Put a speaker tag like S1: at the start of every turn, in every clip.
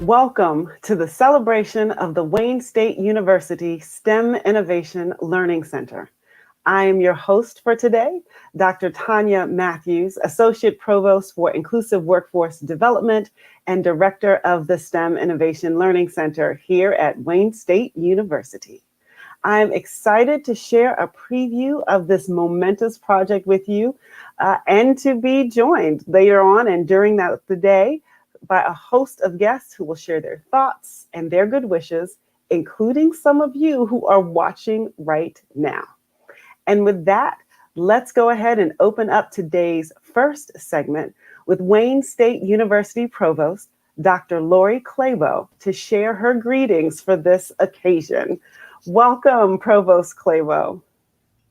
S1: Welcome to the celebration of the Wayne State University STEM Innovation Learning Center. I am your host for today, Dr. Tanya Matthews, Associate Provost for Inclusive Workforce Development and Director of the STEM Innovation Learning Center here at Wayne State University. I'm excited to share a preview of this momentous project with you and to be joined later on and during the day by a host of guests who will share their thoughts and their good wishes, including some of you who are watching right now. And with that, let's go ahead and open up today's first segment with Wayne State University Provost, Dr. Lori Clabo, to share her greetings for this occasion. Welcome, Provost Clabo.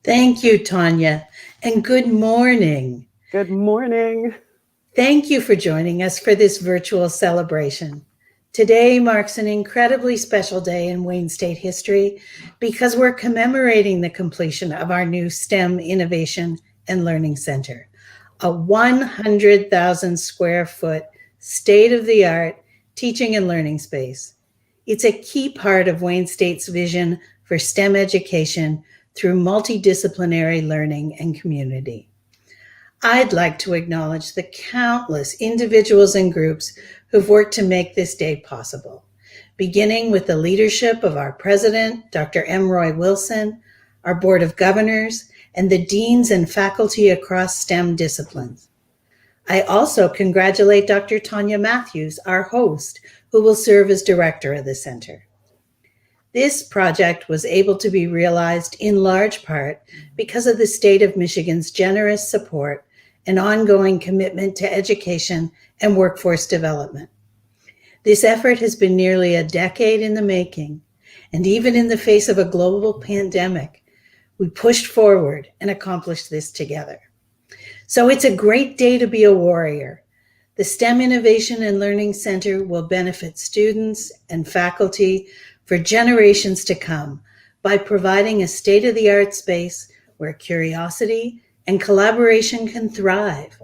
S2: Thank you, Tanya, and good morning.
S1: Good morning.
S2: Thank you for joining us for this virtual celebration. Today marks an incredibly special day in Wayne State history because we're commemorating the completion of our new STEM Innovation and Learning Center, a 100,000 square foot state-of-the-art teaching and learning space. It's a key part of Wayne State's vision for STEM education through multidisciplinary learning and community. I'd like to acknowledge the countless individuals and groups who've worked to make this day possible, beginning with the leadership of our president, Dr. M. Roy Wilson, our board of governors, and the deans and faculty across STEM disciplines. I also congratulate Dr. Tanya Matthews, our host, who will serve as director of the center. This project was able to be realized in large part because of the state of Michigan's generous support and ongoing commitment to education and workforce development. This effort has been nearly a decade in the making, and even in the face of a global pandemic, we pushed forward and accomplished this together. So it's a great day to be a warrior. The STEM Innovation and Learning Center will benefit students and faculty for generations to come by providing a state-of-the-art space where curiosity and collaboration can thrive,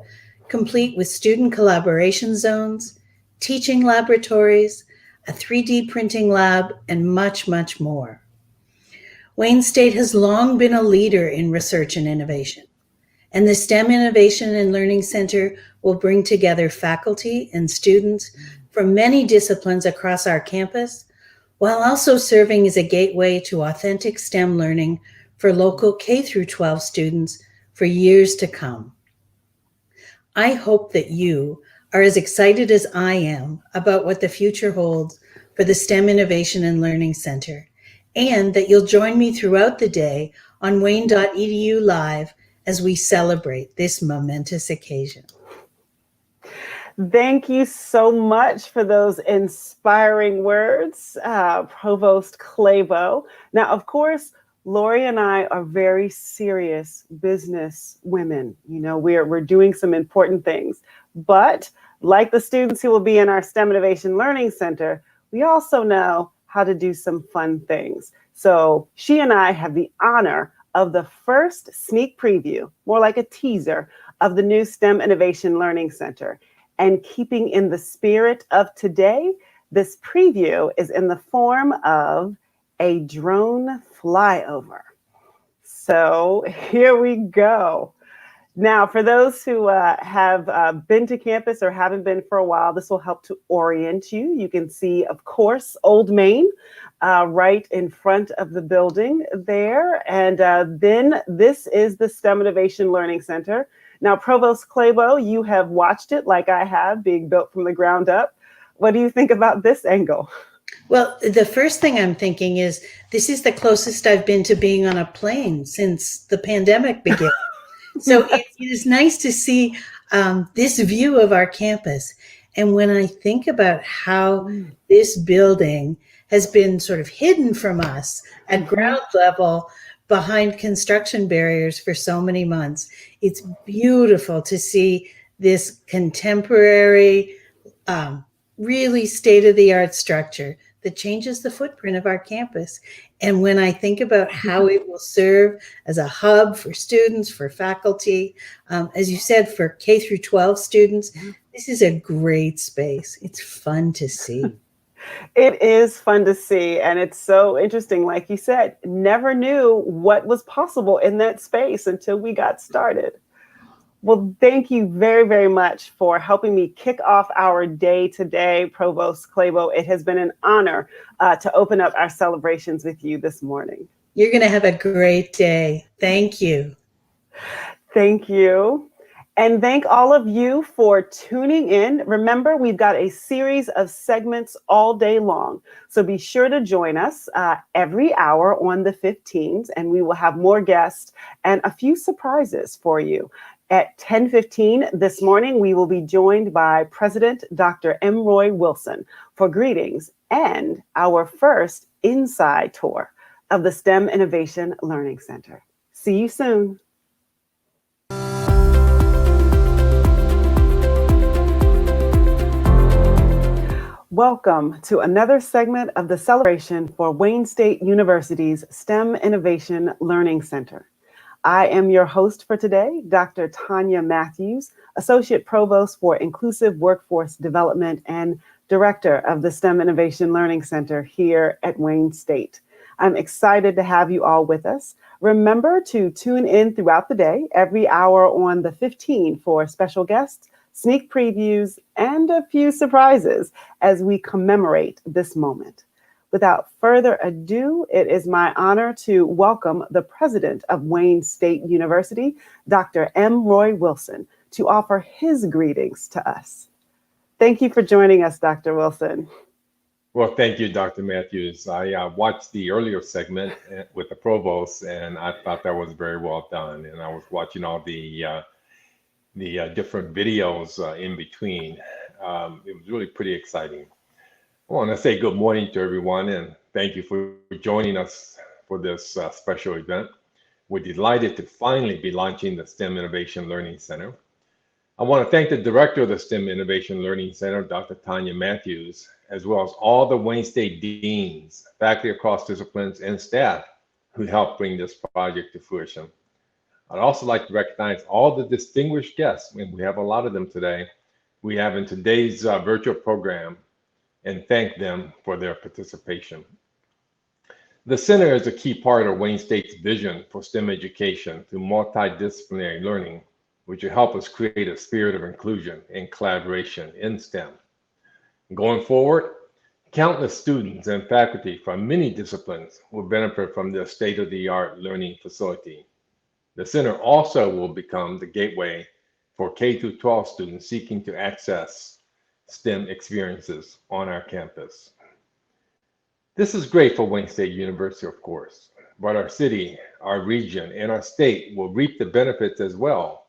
S2: complete with student collaboration zones, teaching laboratories, a 3D printing lab, and much, much more. Wayne State has long been a leader in research and innovation, and the STEM Innovation and Learning Center will bring together faculty and students from many disciplines across our campus, while also serving as a gateway to authentic STEM learning for local K-12 students for years to come. I hope that you are as excited as I am about what the future holds for the STEM Innovation and Learning Center, and that you'll join me throughout the day on wayne.edu live as we celebrate this momentous occasion.
S1: Thank you so much for those inspiring words, Provost Clabo. Now, of course, Lori and I are very serious business women. You know, we're doing some important things, but like the students who will be in our STEM Innovation Learning Center, we also know how to do some fun things. So she and I have the honor of the first sneak preview, more like a teaser, of the new STEM Innovation Learning Center. And keeping in the spirit of today, this preview is in the form of a drone flyover. So here we go. Now, for those who have been to campus or haven't been for a while, this will help to orient you. You can see, of course, Old Main right in front of the building there. And then this is the STEM Innovation Learning Center. Now, Provost Clabo, you have watched it like I have, being built from the ground up. What do you think about this angle?
S2: Well, the first thing I'm thinking is this is the closest I've been to being on a plane since the pandemic began. So it is nice to see this view of our campus. And when I think about how this building has been sort of hidden from us at ground level behind construction barriers for so many months, it's beautiful to see this contemporary, really state-of-the-art structure that changes the footprint of our campus. And when I think about how it will serve as a hub for students, for faculty, as you said, for K through 12 students, this is a great space. It's fun to see.
S1: It is fun to see, and it's so interesting. Like you said, never knew what was possible in that space until we got started. Well, thank you very, very much for helping me kick off our day today, Provost Clabo. It has been an honor to open up our celebrations with you this morning.
S2: You're going to have a great day. Thank you.
S1: Thank you. And thank all of you for tuning in. Remember, we've got a series of segments all day long. So be sure to join us every hour on the 15th, and we will have more guests and a few surprises for you. At 10:15 this morning, we will be joined by President Dr. M. Roy Wilson for greetings and our first inside tour of the STEM Innovation Learning Center. See you soon. Welcome to another segment of the celebration for Wayne State University's STEM Innovation Learning Center. I am your host for today, Dr. Tanya Matthews, Associate Provost for Inclusive Workforce Development and Director of the STEM Innovation Learning Center here at Wayne State. I'm excited to have you all with us. Remember to tune in throughout the day, every hour on the 15 for special guests, sneak previews, and a few surprises as we commemorate this moment. Without further ado, it is my honor to welcome the president of Wayne State University, Dr. M. Roy Wilson, to offer his greetings to us. Thank you for joining us, Dr. Wilson.
S3: Well, thank you, Dr. Matthews. I watched the earlier segment with the provost, and I thought that was very well done. And I was watching all the different videos in between. It was really pretty exciting. I want to say good morning to everyone and thank you for joining us for this special event. We're delighted to finally be launching the STEM Innovation Learning Center. I want to thank the director of the STEM Innovation Learning Center, Dr. Tanya Matthews, as well as all the Wayne State deans, faculty across disciplines, and staff who helped bring this project to fruition. I'd also like to recognize all the distinguished guests, and we have a lot of them today, we have in today's virtual program, and thank them for their participation. The center is a key part of Wayne State's vision for STEM education through multidisciplinary learning, which will help us create a spirit of inclusion and collaboration in STEM. Going forward, countless students and faculty from many disciplines will benefit from this state-of-the-art learning facility. The center also will become the gateway for K-12 students seeking to access STEM experiences on our campus. This is great for Wayne State University, of course, but our city, our region, and our state will reap the benefits as well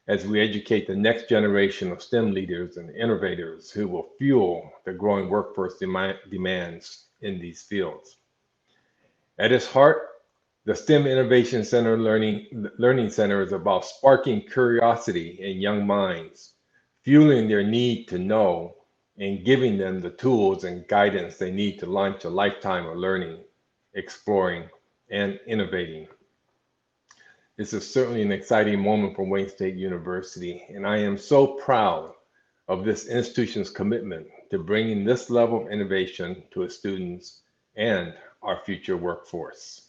S3: as we educate the next generation of STEM leaders and innovators who will fuel the growing workforce demands in these fields. At its heart, the STEM Innovation Center Learning Center is about sparking curiosity in young minds, fueling their need to know, and giving them the tools and guidance they need to launch a lifetime of learning, exploring, and innovating. This is certainly an exciting moment for Wayne State University, and I am so proud of this institution's commitment to bringing this level of innovation to its students and our future workforce.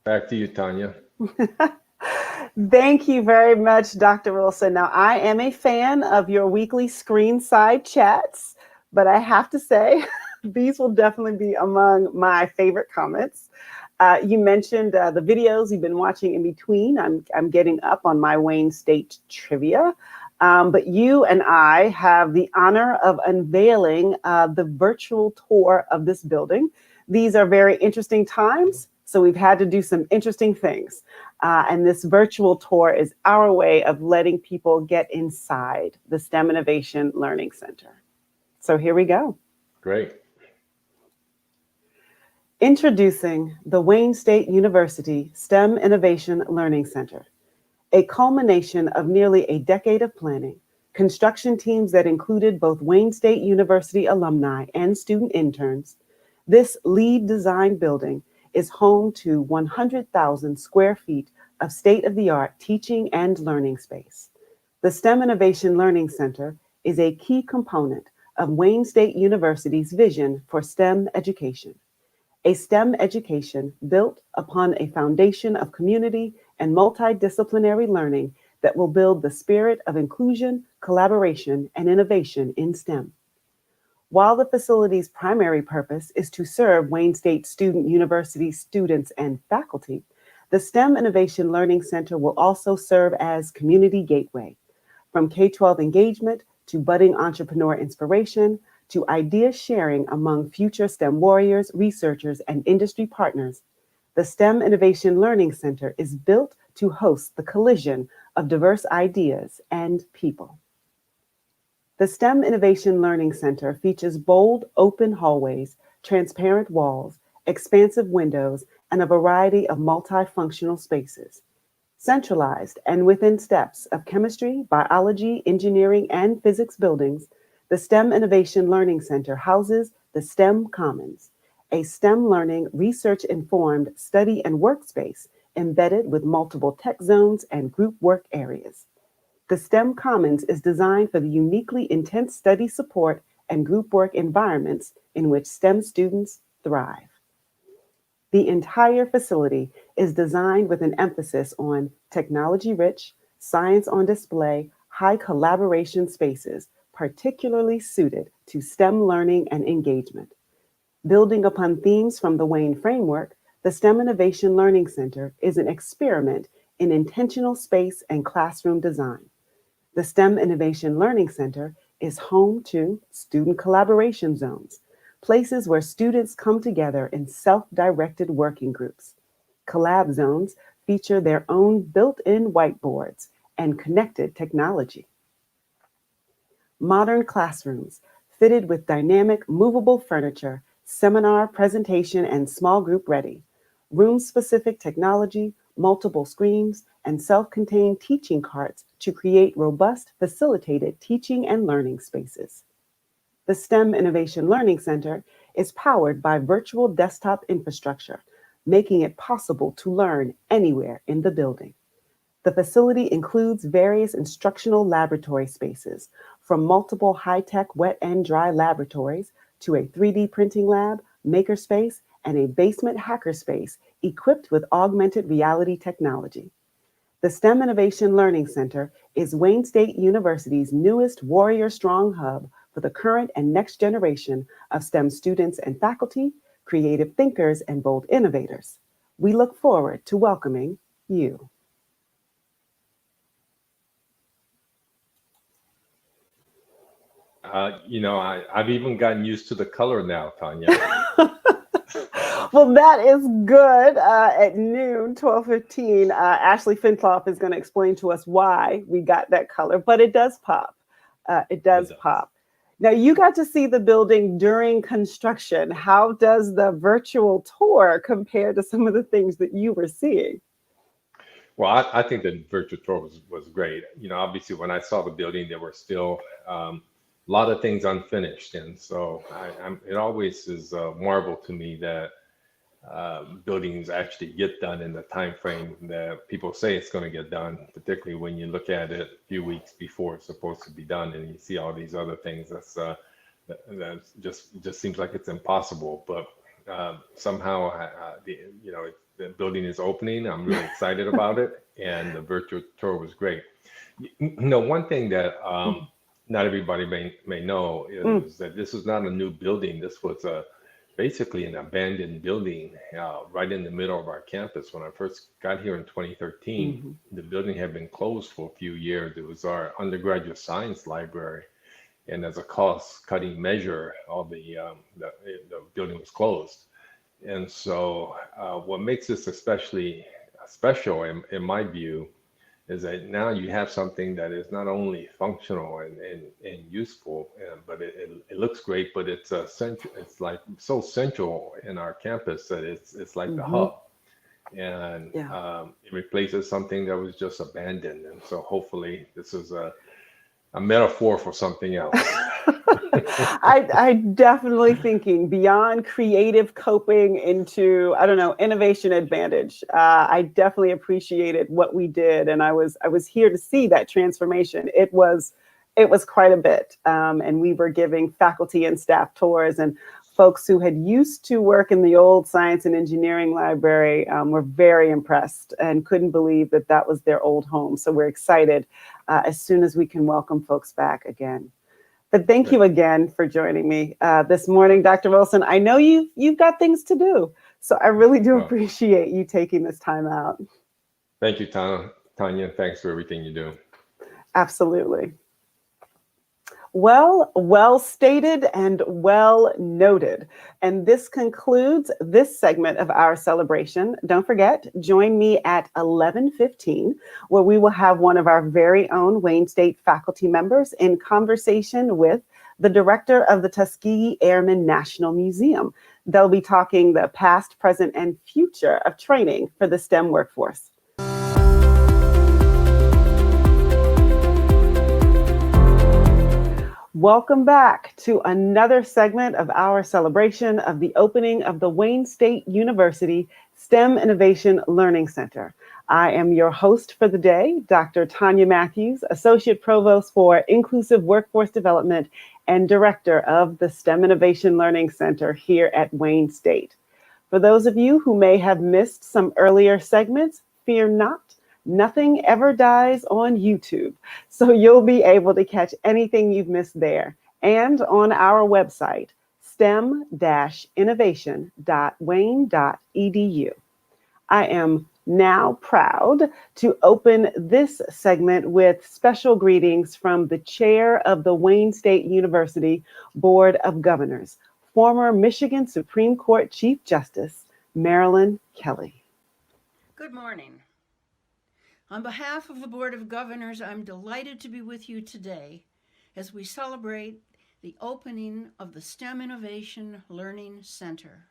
S3: Back to you, Tanya.
S1: Thank you very much, Dr. Wilson. Now, I am a fan of your weekly screenside chats, but I have to say, these will definitely be among my favorite comments. You mentioned the videos you've been watching in between. I'm getting up on my Wayne State trivia, but you and I have the honor of unveiling the virtual tour of this building. These are very interesting times, so we've had to do some interesting things. And this virtual tour is our way of letting people get inside the STEM Innovation Learning Center. So here we go.
S3: Great.
S1: Introducing the Wayne State University STEM Innovation Learning Center, a culmination of nearly a decade of planning, construction teams that included both Wayne State University alumni and student interns. This LEED design building is home to 100,000 square feet of state-of-the-art teaching and learning space. The STEM Innovation Learning Center is a key component of Wayne State University's vision for STEM education. A STEM education built upon a foundation of community and multidisciplinary learning that will build the spirit of inclusion, collaboration, and innovation in STEM. While the facility's primary purpose is to serve Wayne State Student University students and faculty, the STEM Innovation Learning Center will also serve as community gateway, from K-12 engagement to budding entrepreneur inspiration to idea sharing among future STEM warriors, researchers, and industry partners. The STEM Innovation Learning Center is built to host the collision of diverse ideas and people. The STEM Innovation Learning Center features bold, open hallways, transparent walls, expansive windows, and a variety of multifunctional spaces. Centralized and within steps of chemistry, biology, engineering, and physics buildings, the STEM Innovation Learning Center houses the STEM Commons, a STEM learning, research-informed study and workspace embedded with multiple tech zones and group work areas. The STEM Commons is designed for the uniquely intense study support and group work environments in which STEM students thrive. The entire facility is designed with an emphasis on technology-rich, science on display, high collaboration spaces, particularly suited to STEM learning and engagement. Building upon themes from the Wayne Framework, the STEM Innovation Learning Center is an experiment in intentional space and classroom design. The STEM Innovation Learning Center is home to student collaboration zones, places where students come together in self-directed working groups. Collab zones feature their own built-in whiteboards and connected technology. Modern classrooms fitted with dynamic, movable furniture, seminar, presentation, and small group ready. Room-specific technology, multiple screens, and self-contained teaching carts to create robust, facilitated teaching and learning spaces. The STEM Innovation Learning Center is powered by virtual desktop infrastructure, making it possible to learn anywhere in the building. The facility includes various instructional laboratory spaces, from multiple high-tech wet and dry laboratories to a 3D printing lab, makerspace, and a basement hackerspace equipped with augmented reality technology. The STEM Innovation Learning Center is Wayne State University's newest Warrior Strong hub for the current and next generation of STEM students and faculty, creative thinkers, and bold innovators. We look forward to welcoming you.
S3: I've even gotten used to the color now, Tanya.
S1: Well, that is good. At noon, 12:15, Ashley Finclough is going to explain to us why we got that color, but it does pop. It does pop. Now, you got to see the building during construction. How does the virtual tour compare to some of the things that you were seeing?
S3: Well, I think the virtual tour was great. Obviously, when I saw the building, there were still a lot of things unfinished. And so it always is a marvel to me that buildings actually get done in the time frame that people say it's going to get done, particularly when you look at it a few weeks before it's supposed to be done and you see all these other things. That just seems like it's impossible. But somehow, the building is opening. I'm really excited about it, and the virtual tour was great. One thing that not everybody may know is that this is not a new building. This was basically an abandoned building right in the middle of our campus. When I first got here in 2013, the building had been closed for a few years. It was our undergraduate science library. And as a cost-cutting measure, the building was closed. And so what makes this especially special, in my view, is that now you have something that is not only functional and useful, but it looks great, but it's it's like so central in our campus that it's like the hub. And it replaces something that was just abandoned. And so hopefully this is a metaphor for something else.
S1: I definitely thinking beyond creative coping into, innovation advantage. I definitely appreciated what we did. And I was here to see that transformation. It was It was quite a bit. And we were giving faculty and staff tours, and folks who had used to work in the old science and engineering library were very impressed and couldn't believe that that was their old home. So we're excited as soon as we can welcome folks back again. But thank you again for joining me this morning, Dr. Wilson. I know you've got things to do, so I really do appreciate you taking this time out.
S3: Thank you, Tanya. Thanks for everything you do.
S1: Absolutely. Well stated and well noted. And this concludes this segment of our celebration. Don't forget, join me at 11:15, where we will have one of our very own Wayne State faculty members in conversation with the director of the Tuskegee Airmen National Museum. They'll be talking the past, present, and future of training for the STEM workforce. Welcome back to another segment of our celebration of the opening of the Wayne State University STEM Innovation Learning Center. I am your host for the day, Dr. Tanya Matthews, Associate Provost for Inclusive Workforce Development and Director of the STEM Innovation Learning Center here at Wayne State. For those of you who may have missed some earlier segments, fear not. Nothing ever dies on YouTube, so you'll be able to catch anything you've missed there and on our website, stem-innovation.wayne.edu. I am now proud to open this segment with special greetings from the chair of the Wayne State University Board of Governors, former Michigan Supreme Court Chief Justice, Marilyn Kelly.
S4: Good morning. On behalf of the Board of Governors, I'm delighted to be with you today as we celebrate the opening of the STEM Innovation Learning Center.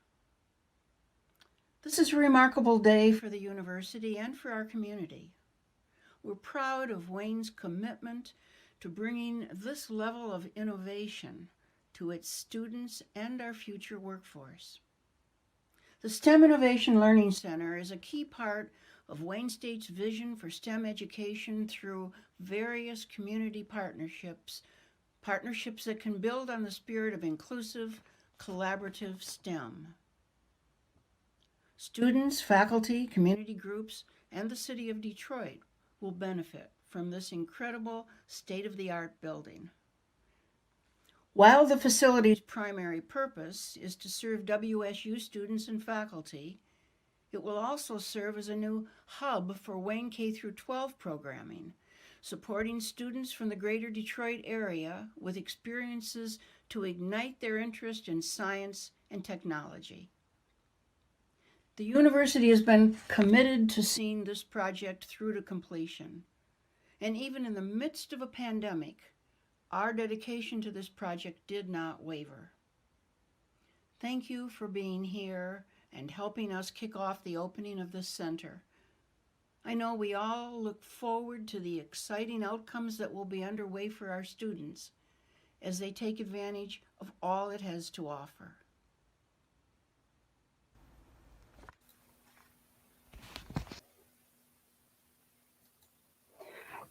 S4: This is a remarkable day for the university and for our community. We're proud of Wayne's commitment to bringing this level of innovation to its students and our future workforce. The STEM Innovation Learning Center is a key part of Wayne State's vision for STEM education through various community partnerships that can build on the spirit of inclusive, collaborative STEM. Students, faculty, community groups, and the city of Detroit will benefit from this incredible state-of-the-art building. While the facility's primary purpose is to serve WSU students and faculty, it will also serve as a new hub for Wayne K-12 programming, supporting students from the greater Detroit area with experiences to ignite their interest in science and technology. The university has been committed to seeing this project through to completion. And even in the midst of a pandemic, our dedication to this project did not waver. Thank you for being here and helping us kick off the opening of this center. I know we all look forward to the exciting outcomes that will be underway for our students as they take advantage of all it has to offer.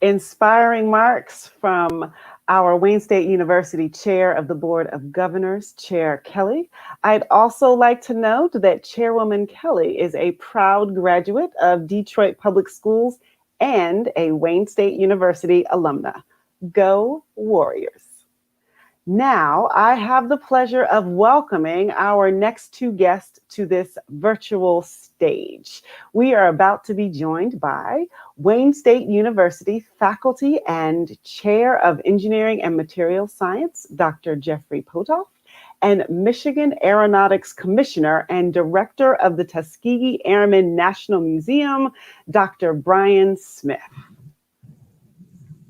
S1: Inspiring remarks from our Wayne State University Chair of the Board of Governors, Chair Kelly. I'd also like to note that Chairwoman Kelly is a proud graduate of Detroit Public Schools and a Wayne State University alumna. Go Warriors. Now, I have the pleasure of welcoming our next two guests to this virtual stage. We are about to be joined by Wayne State University faculty and Chair of Engineering and Materials Science, Dr. Jeffrey Potoff, and Michigan Aeronautics Commissioner and Director of the Tuskegee Airmen National Museum, Dr. Brian Smith.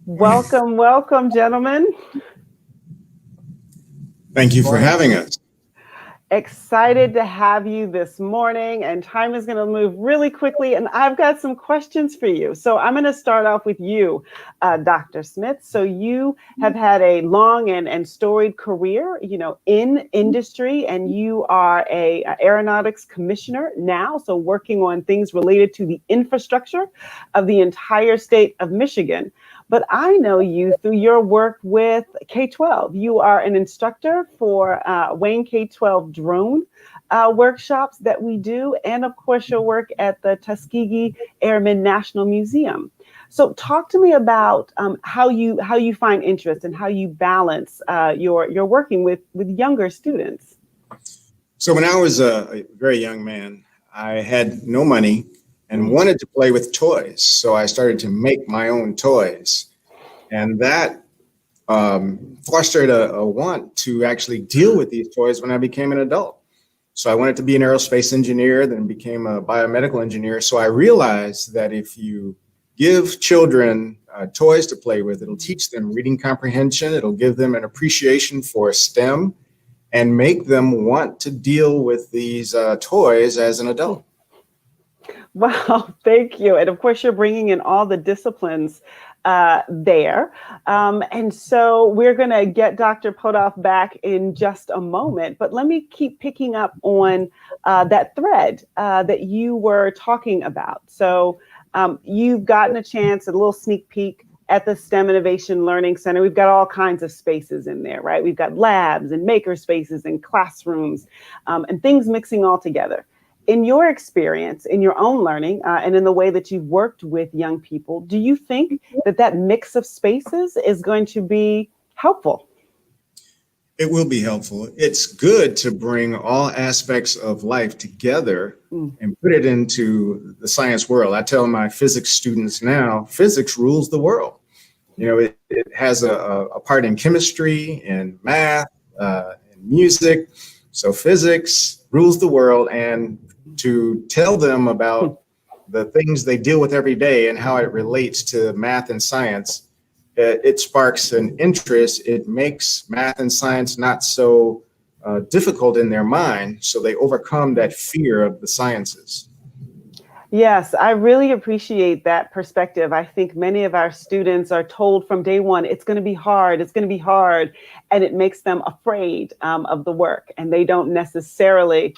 S1: Welcome, welcome, gentlemen.
S5: Thank you for having us.
S1: Excited to have you this morning, and time is going to move really quickly, and I've got some questions for you. So I'm going to start off with you, Dr. Smith. So you have had a long and storied career, in industry, and you are a aeronautics commissioner now, so working on things related to the infrastructure of the entire state of Michigan. but I know you through your work with K-12. You are an instructor for Wayne K-12 drone workshops that we do, and of course your work at the Tuskegee Airmen National Museum. So talk to me about how you find interest and how you balance your working with younger students.
S5: So when I was a very young man, I had no money and wanted to play with toys. So I started to make my own toys. And that fostered a want to actually deal with these toys when I became an adult. So I wanted to be an aerospace engineer, then became a biomedical engineer. So I realized that if you give children toys to play with, it'll teach them reading comprehension, it'll give them an appreciation for STEM, and make them want to deal with these toys as an adult.
S1: Wow, thank you. And of course, you're bringing in all the disciplines there. And so we're going to get Dr. Potoff back in just a moment, but let me keep picking up on that thread that you were talking about. So you've gotten a chance, a little sneak peek at the STEM Innovation Learning Center. We've got all kinds of spaces in there, right? We've got labs and maker spaces and classrooms and things mixing all together. In your experience, in your own learning, and in the way that you've worked with young people, do you think that that mix of spaces is going to be helpful?
S5: It will be helpful. It's good to bring all aspects of life together and put it into the science world. I tell my physics students now, physics rules the world. You know, it has a part in chemistry and math and music. So physics rules the world, and to tell them about the things they deal with every day and how it relates to math and science, it sparks an interest. It makes math and science not so difficult in their mind, so they overcome that fear of the sciences.
S1: Yes, I really appreciate that perspective. I think many of our students are told from day one, it's going to be hard, it's going to be hard, and it makes them afraid of the work, and they don't necessarily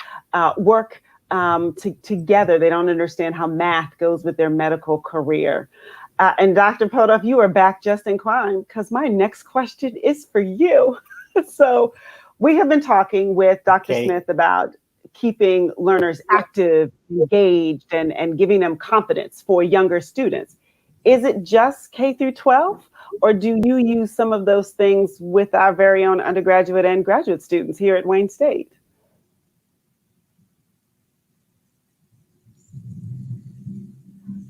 S1: work together. They don't understand how math goes with their medical career. And Dr. Potoff, you are back just in time, because my next question is for you. So we have been talking with Dr. Smith about keeping learners active, engaged, and giving them confidence for younger students. Is it just K through 12, or do you use some of those things with our very own undergraduate and graduate students here at Wayne State?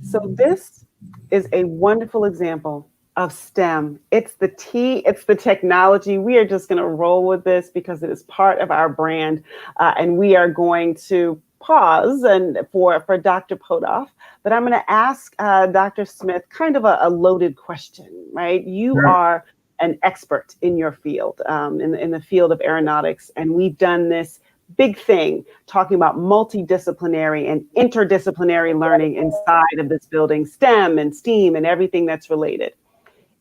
S1: So this is a wonderful example of STEM. It's the T, it's the technology. We are just going to roll with this because it is part of our brand. And we are going to pause and for Dr. Potoff, but I'm going to ask Dr. Smith kind of a loaded question, right? You are an expert in your field, in the field of aeronautics, and we've done this big thing talking about multidisciplinary and interdisciplinary learning inside of this building, STEM and STEAM and everything that's related.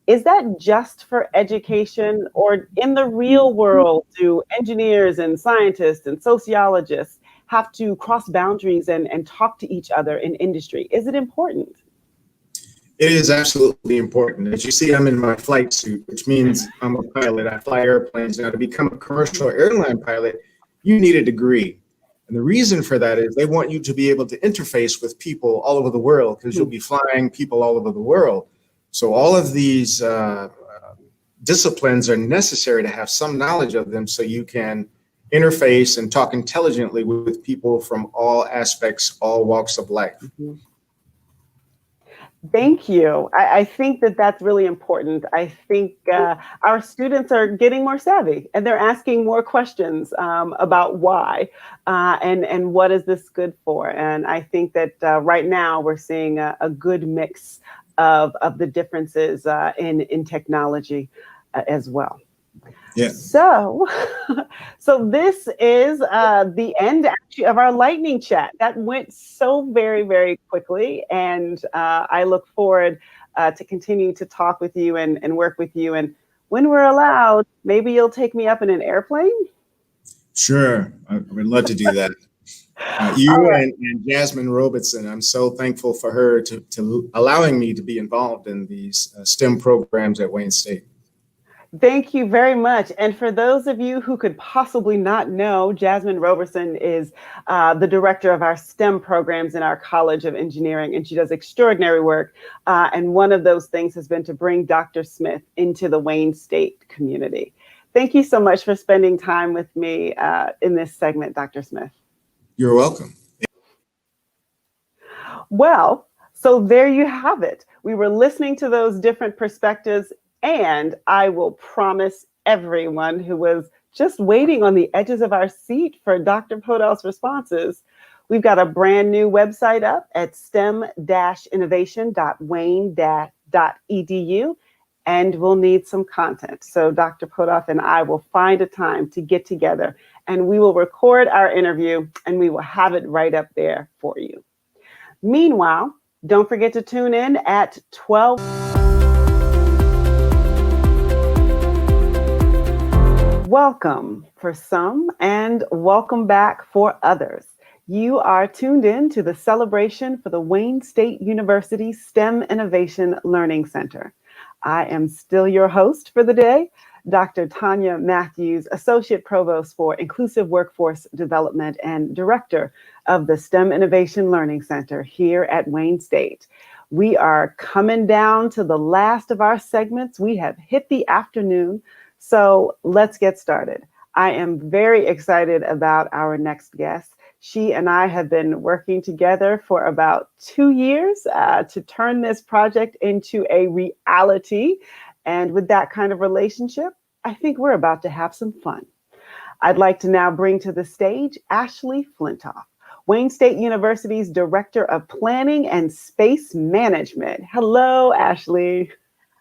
S1: Is that just for education, or in the real world, do engineers and scientists and sociologists have to cross boundaries and talk to each other in industry? Is it important?
S5: It is absolutely important. As you see, I'm in my flight suit, which means I'm a pilot. I fly airplanes. Now, to become a commercial airline pilot, you need a degree. And the reason for that is they want you to be able to interface with people all over the world, because you'll be flying people all over the world. So all of these disciplines are necessary to have some knowledge of them, so you can interface and talk intelligently with people from all aspects, all walks of life.
S1: Mm-hmm. Thank you. I think that that's really important. I think our students are getting more savvy, and they're asking more questions about why and what is this good for. And I think that right now we're seeing a good mix of the differences in technology as well.
S5: Yeah.
S1: So this is the end actually of our lightning chat. That went so very, very quickly. And I look forward to continue to talk with you and work with you. And when we're allowed, maybe you'll take me up in an airplane?
S5: Sure. I would love to do that. You
S1: All right.
S5: and Jasmine Robertson, I'm so thankful for her to allowing me to be involved in these STEM programs at Wayne State.
S1: Thank you very much. And for those of you who could possibly not know, Jasmine Roberson is the director of our STEM programs in our College of Engineering, and she does extraordinary work. And one of those things has been to bring Dr. Smith into the Wayne State community. Thank you so much for spending time with me in this segment, Dr. Smith.
S5: You're welcome.
S1: Well, so there you have it. We were listening to those different perspectives, and I will promise everyone who was just waiting on the edges of our seat for Dr. Podol's responses, we've got a brand new website up at stem-innovation.wayne.edu, and we'll need some content. So Dr. Podol and I will find a time to get together, and we will record our interview, and we will have it right up there for you. Meanwhile, don't forget to tune in at 12. Welcome for some and welcome back for others. You are tuned in to the celebration for the Wayne State University STEM Innovation Learning Center. I am still your host for the day, Dr. Tanya Matthews, Associate Provost for Inclusive Workforce Development and Director of the STEM Innovation Learning Center here at Wayne State. We are coming down to the last of our segments. We have hit the afternoon, so let's get started. I am very excited about our next guest. She and I have been working together for about 2 years to turn this project into a reality. And with that kind of relationship, I think we're about to have some fun. I'd like to now bring to the stage Ashley Flintoff, Wayne State University's Director of Planning and Space Management. Hello, Ashley.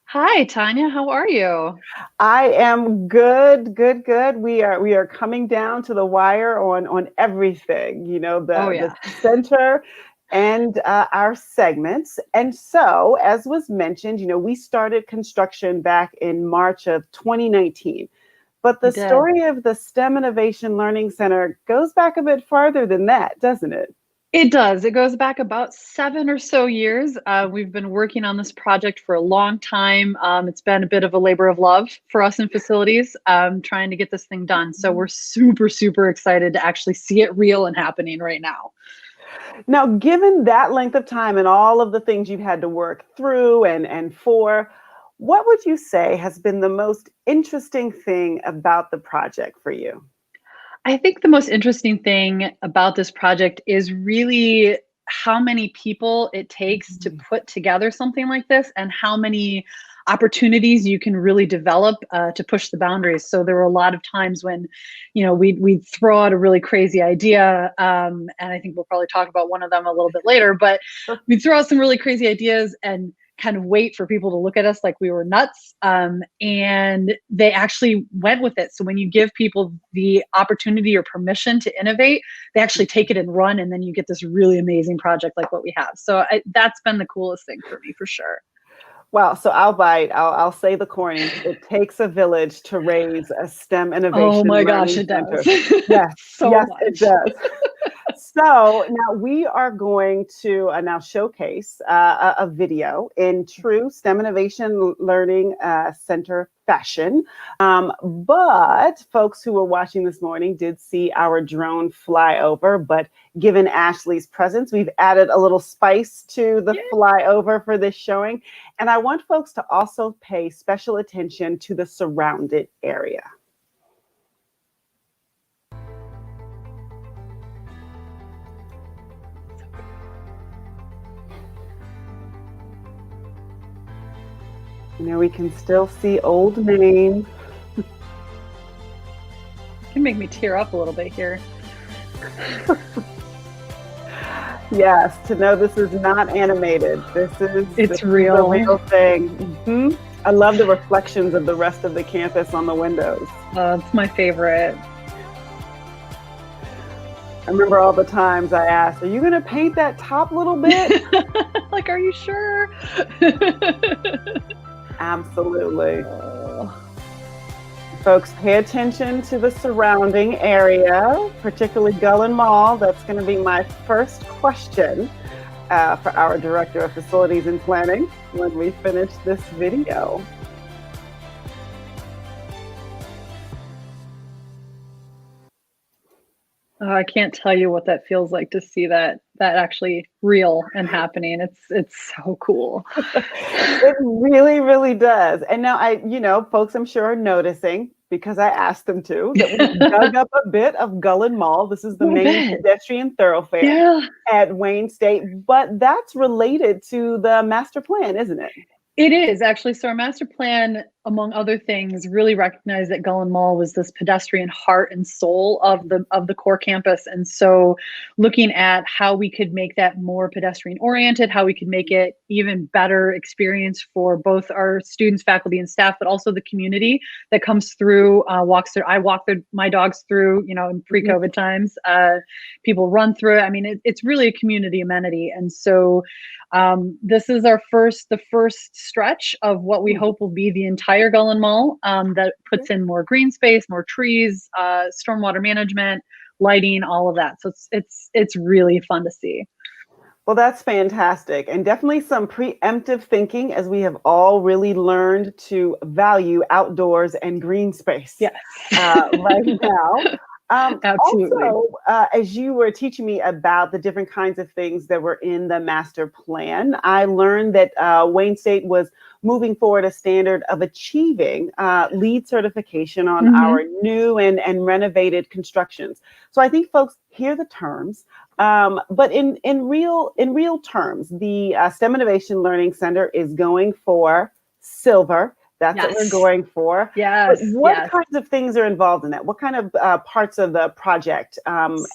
S6: Hi, Tanya. How are you?
S1: I am good. We are coming down to the wire on everything, you know, the center and our segments. And so, as was mentioned, you know, we started construction back in March of 2019. But the story of the STEM Innovation Learning Center goes back a bit farther than that, doesn't it?
S6: It does. It goes back about 7 or so years. We've been working on this project for a long time. It's been a bit of a labor of love for us in facilities, trying to get this thing done. So we're super, super excited to actually see it real and happening right now.
S1: Now, given that length of time and all of the things you've had to work through and for, what would you say has been the most interesting thing about the project for you?
S6: I think the most interesting thing about this project is really how many people it takes to put together something like this and how many opportunities you can really develop to push the boundaries. So there were a lot of times when, you know, we'd throw out a really crazy idea, and I think we'll probably talk about one of them a little bit later, but we'd throw out some really crazy ideas and kind of wait for people to look at us like we were nuts. And they actually went with it. So when you give people the opportunity or permission to innovate, they actually take it and run, and then you get this really amazing project like what we have. So that's been the coolest thing for me, for sure.
S1: Well, so I'll say the corny. It takes a village to raise a STEM innovation.
S6: Oh my gosh, it
S1: center.
S6: does.
S1: Yes,
S6: so
S1: yes,
S6: much.
S1: it does. So now we are going to now showcase a video in true STEM Innovation Learning Center fashion. But folks who were watching this morning did see our drone flyover. But given Ashley's presence, we've added a little spice to the flyover for this showing. And I want folks to also pay special attention to the surrounded area. You know, we can still see Old Main.
S6: You can make me tear up a little bit here.
S1: Yes, to know this is not animated. It's
S6: real.
S1: A real thing. Mm-hmm. I love the reflections of the rest of the campus on the windows.
S6: It's my favorite.
S1: I remember all the times I asked, are you going to paint that top little bit?
S6: Like, are you sure?
S1: Absolutely. Folks, pay attention to the surrounding area, particularly Gullen Mall. That's going to be my first question for our Director of Facilities and Planning when we finish this video.
S6: Oh, I can't tell you what that feels like to see that actually real and happening. It's so cool.
S1: It really, really does. And now folks I'm sure are noticing, because I asked them to, that we dug up a bit of Gullen Mall. This is the main pedestrian thoroughfare at Wayne State, but that's related to the master plan, isn't it?
S6: It is actually. So our master plan, among other things, really recognized that Gullen Mall was this pedestrian heart and soul of the core campus. And so looking at how we could make that more pedestrian oriented, how we could make it even better experience for both our students, faculty, and staff, but also the community that comes through, walks through. I walk my dogs through, in pre-COVID times. People run through it. I mean, it's really a community amenity. And so this is the first stretch of what we hope will be the entire Gullen Mall, that puts in more green space, more trees, stormwater management, lighting, all of that. So it's really fun to see.
S1: Well, that's fantastic, and definitely some preemptive thinking, as we have all really learned to value outdoors and green space.
S6: Yes.
S1: Right now.
S6: Absolutely.
S1: Also, as you were teaching me about the different kinds of things that were in the master plan, I learned that Wayne State was moving forward a standard of achieving LEED certification on our new and renovated constructions. So I think folks hear the terms, but in real terms, the STEM Innovation Learning Center is going for silver. That's what we're going for.
S6: Yes.
S1: But what kinds of things are involved in that? What kind of parts of the project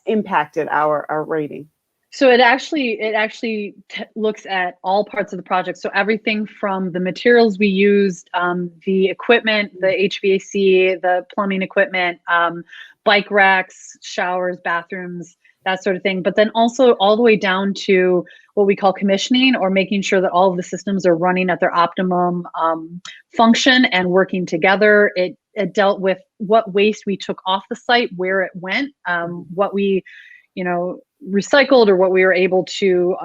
S1: impacted our rating?
S6: So it actually looks at all parts of the project. So everything from the materials we used, the equipment, the HVAC, the plumbing equipment, bike racks, showers, bathrooms, that sort of thing. But then also all the way down to what we call commissioning, or making sure that all of the systems are running at their optimum function and working together. It dealt with what waste we took off the site, where it went, what we, recycled, or what we were able to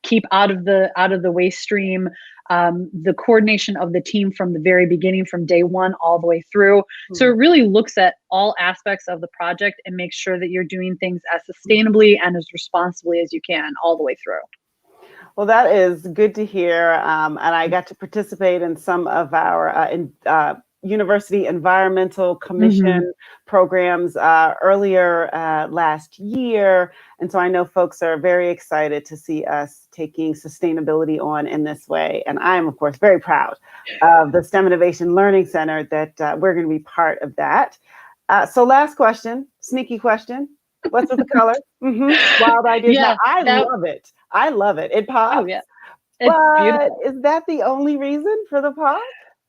S6: keep out of the waste stream. The coordination of the team from the very beginning, from day one all the way through. So it really looks at all aspects of the project and makes sure that you're doing things as sustainably and as responsibly as you can all the way through.
S1: Well, that is good to hear. And I got to participate in some of our University Environmental Commission programs earlier last year. And so I know folks are very excited to see us taking sustainability on in this way. And I am, of course, very proud of the STEM Innovation Learning Center that we're going to be part of that. So last question, sneaky question. What's with the color? Wild ideas.
S6: Yeah,
S1: love it. I love it. It pops.
S6: Oh, yeah. It's beautiful.
S1: Is that the only reason for the pop?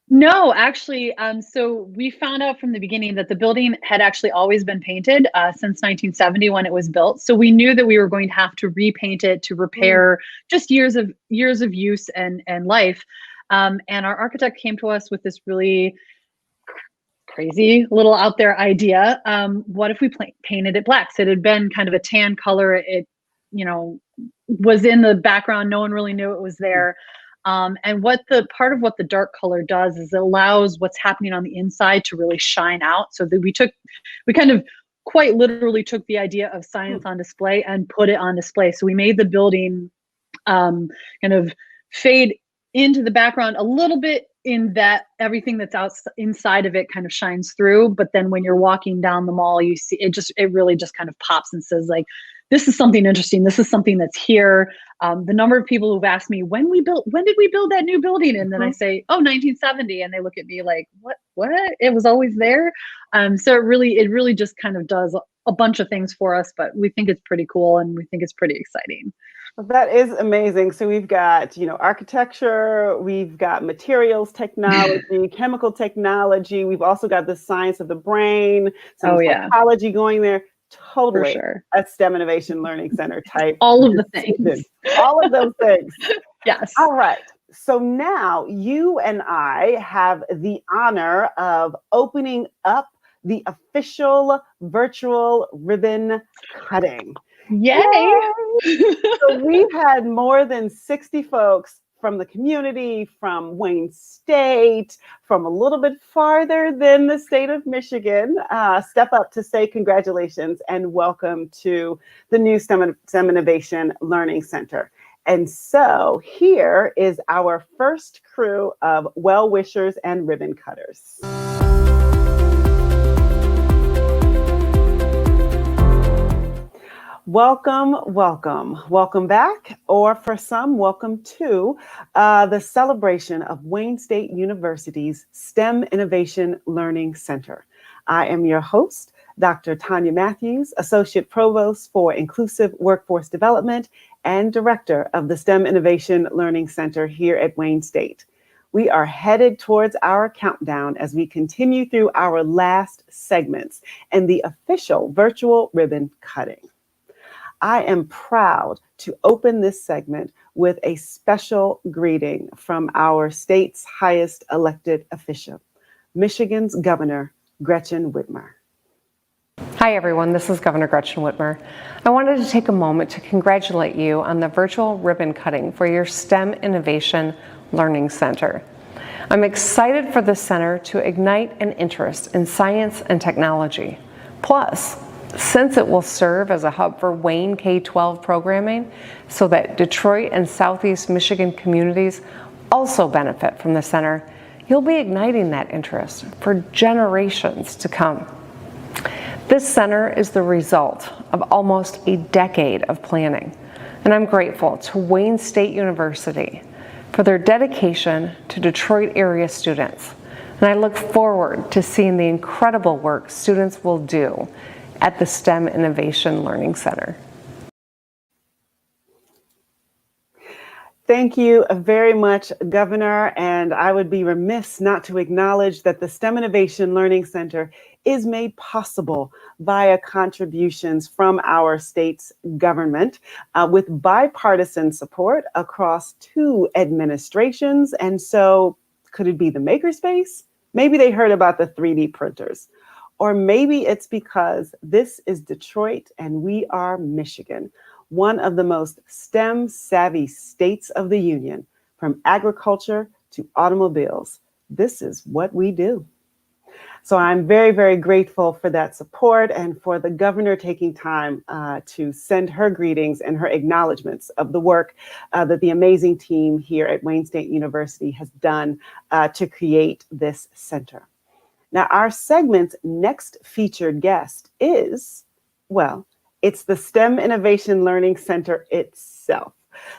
S6: No, actually, so we found out from the beginning that the building had actually always been painted since 1970 when it was built. So we knew that we were going to have to repaint it to repair just years of use and life. And our architect came to us with this really crazy little out there idea. What if we painted it black? So it had been kind of a tan color. It, was in the background. No one really knew it was there. And part of what the dark color does is it allows what's happening on the inside to really shine out. So that we kind of quite literally took the idea of science on display and put it on display. So we made the building kind of fade into the background a little bit, in that everything that's inside of it kind of shines through. But then when you're walking down the mall, you see it really just kind of pops and says, like, this is something interesting. This is something that's here. The number of people who've asked me, when did we build that new building? And then I say, 1970. And they look at me like, what? It was always there. So it really just kind of does a bunch of things for us, but we think it's pretty cool and we think it's pretty exciting.
S1: Well, that is amazing. So we've got, architecture, we've got materials technology, chemical technology. We've also got the science of the brain, some psychology going there. Totally.
S6: For sure.
S1: A STEM Innovation Learning Center type.
S6: All of the things.
S1: All of those things.
S6: Yes.
S1: All right. So now you and I have the honor of opening up the official virtual ribbon cutting.
S6: Yay!
S1: So we had more than 60 folks from the community, from Wayne State, from a little bit farther than the state of Michigan, step up to say congratulations and welcome to the new STEM Innovation Learning Center. And so here is our first crew of well-wishers and ribbon cutters. Welcome, welcome, welcome back, or for some, welcome to the celebration of Wayne State University's STEM Innovation Learning Center. I am your host, Dr. Tanya Matthews, Associate Provost for Inclusive Workforce Development and Director of the STEM Innovation Learning Center here at Wayne State. We are headed towards our countdown as we continue through our last segments and the official virtual ribbon cutting. I am proud to open this segment with a special greeting from our state's highest elected official, Michigan's Governor Gretchen Whitmer.
S7: Hi everyone, this is Governor Gretchen Whitmer. I wanted to take a moment to congratulate you on the virtual ribbon cutting for your STEM Innovation Learning Center. I'm excited for the center to ignite an interest in science and technology. Plus, since it will serve as a hub for Wayne K-12 programming so that Detroit and Southeast Michigan communities also benefit from the center, you'll be igniting that interest for generations to come. This center is the result of almost a decade of planning, and I'm grateful to Wayne State University for their dedication to Detroit area students. And I look forward to seeing the incredible work students will do at the STEM Innovation Learning Center.
S1: Thank you very much, Governor, and I would be remiss not to acknowledge that the STEM Innovation Learning Center is made possible via contributions from our state's government with bipartisan support across two administrations. And so could it be the makerspace? Maybe they heard about the 3D printers. Or maybe it's because this is Detroit and we are Michigan, one of the most STEM-savvy states of the Union, from agriculture to automobiles. This is what we do. So I'm very, very grateful for that support and for the governor taking time to send her greetings and her acknowledgments of the work that the amazing team here at Wayne State University has done to create this center. Now, our segment's next featured guest is, well, it's the STEM Innovation Learning Center itself.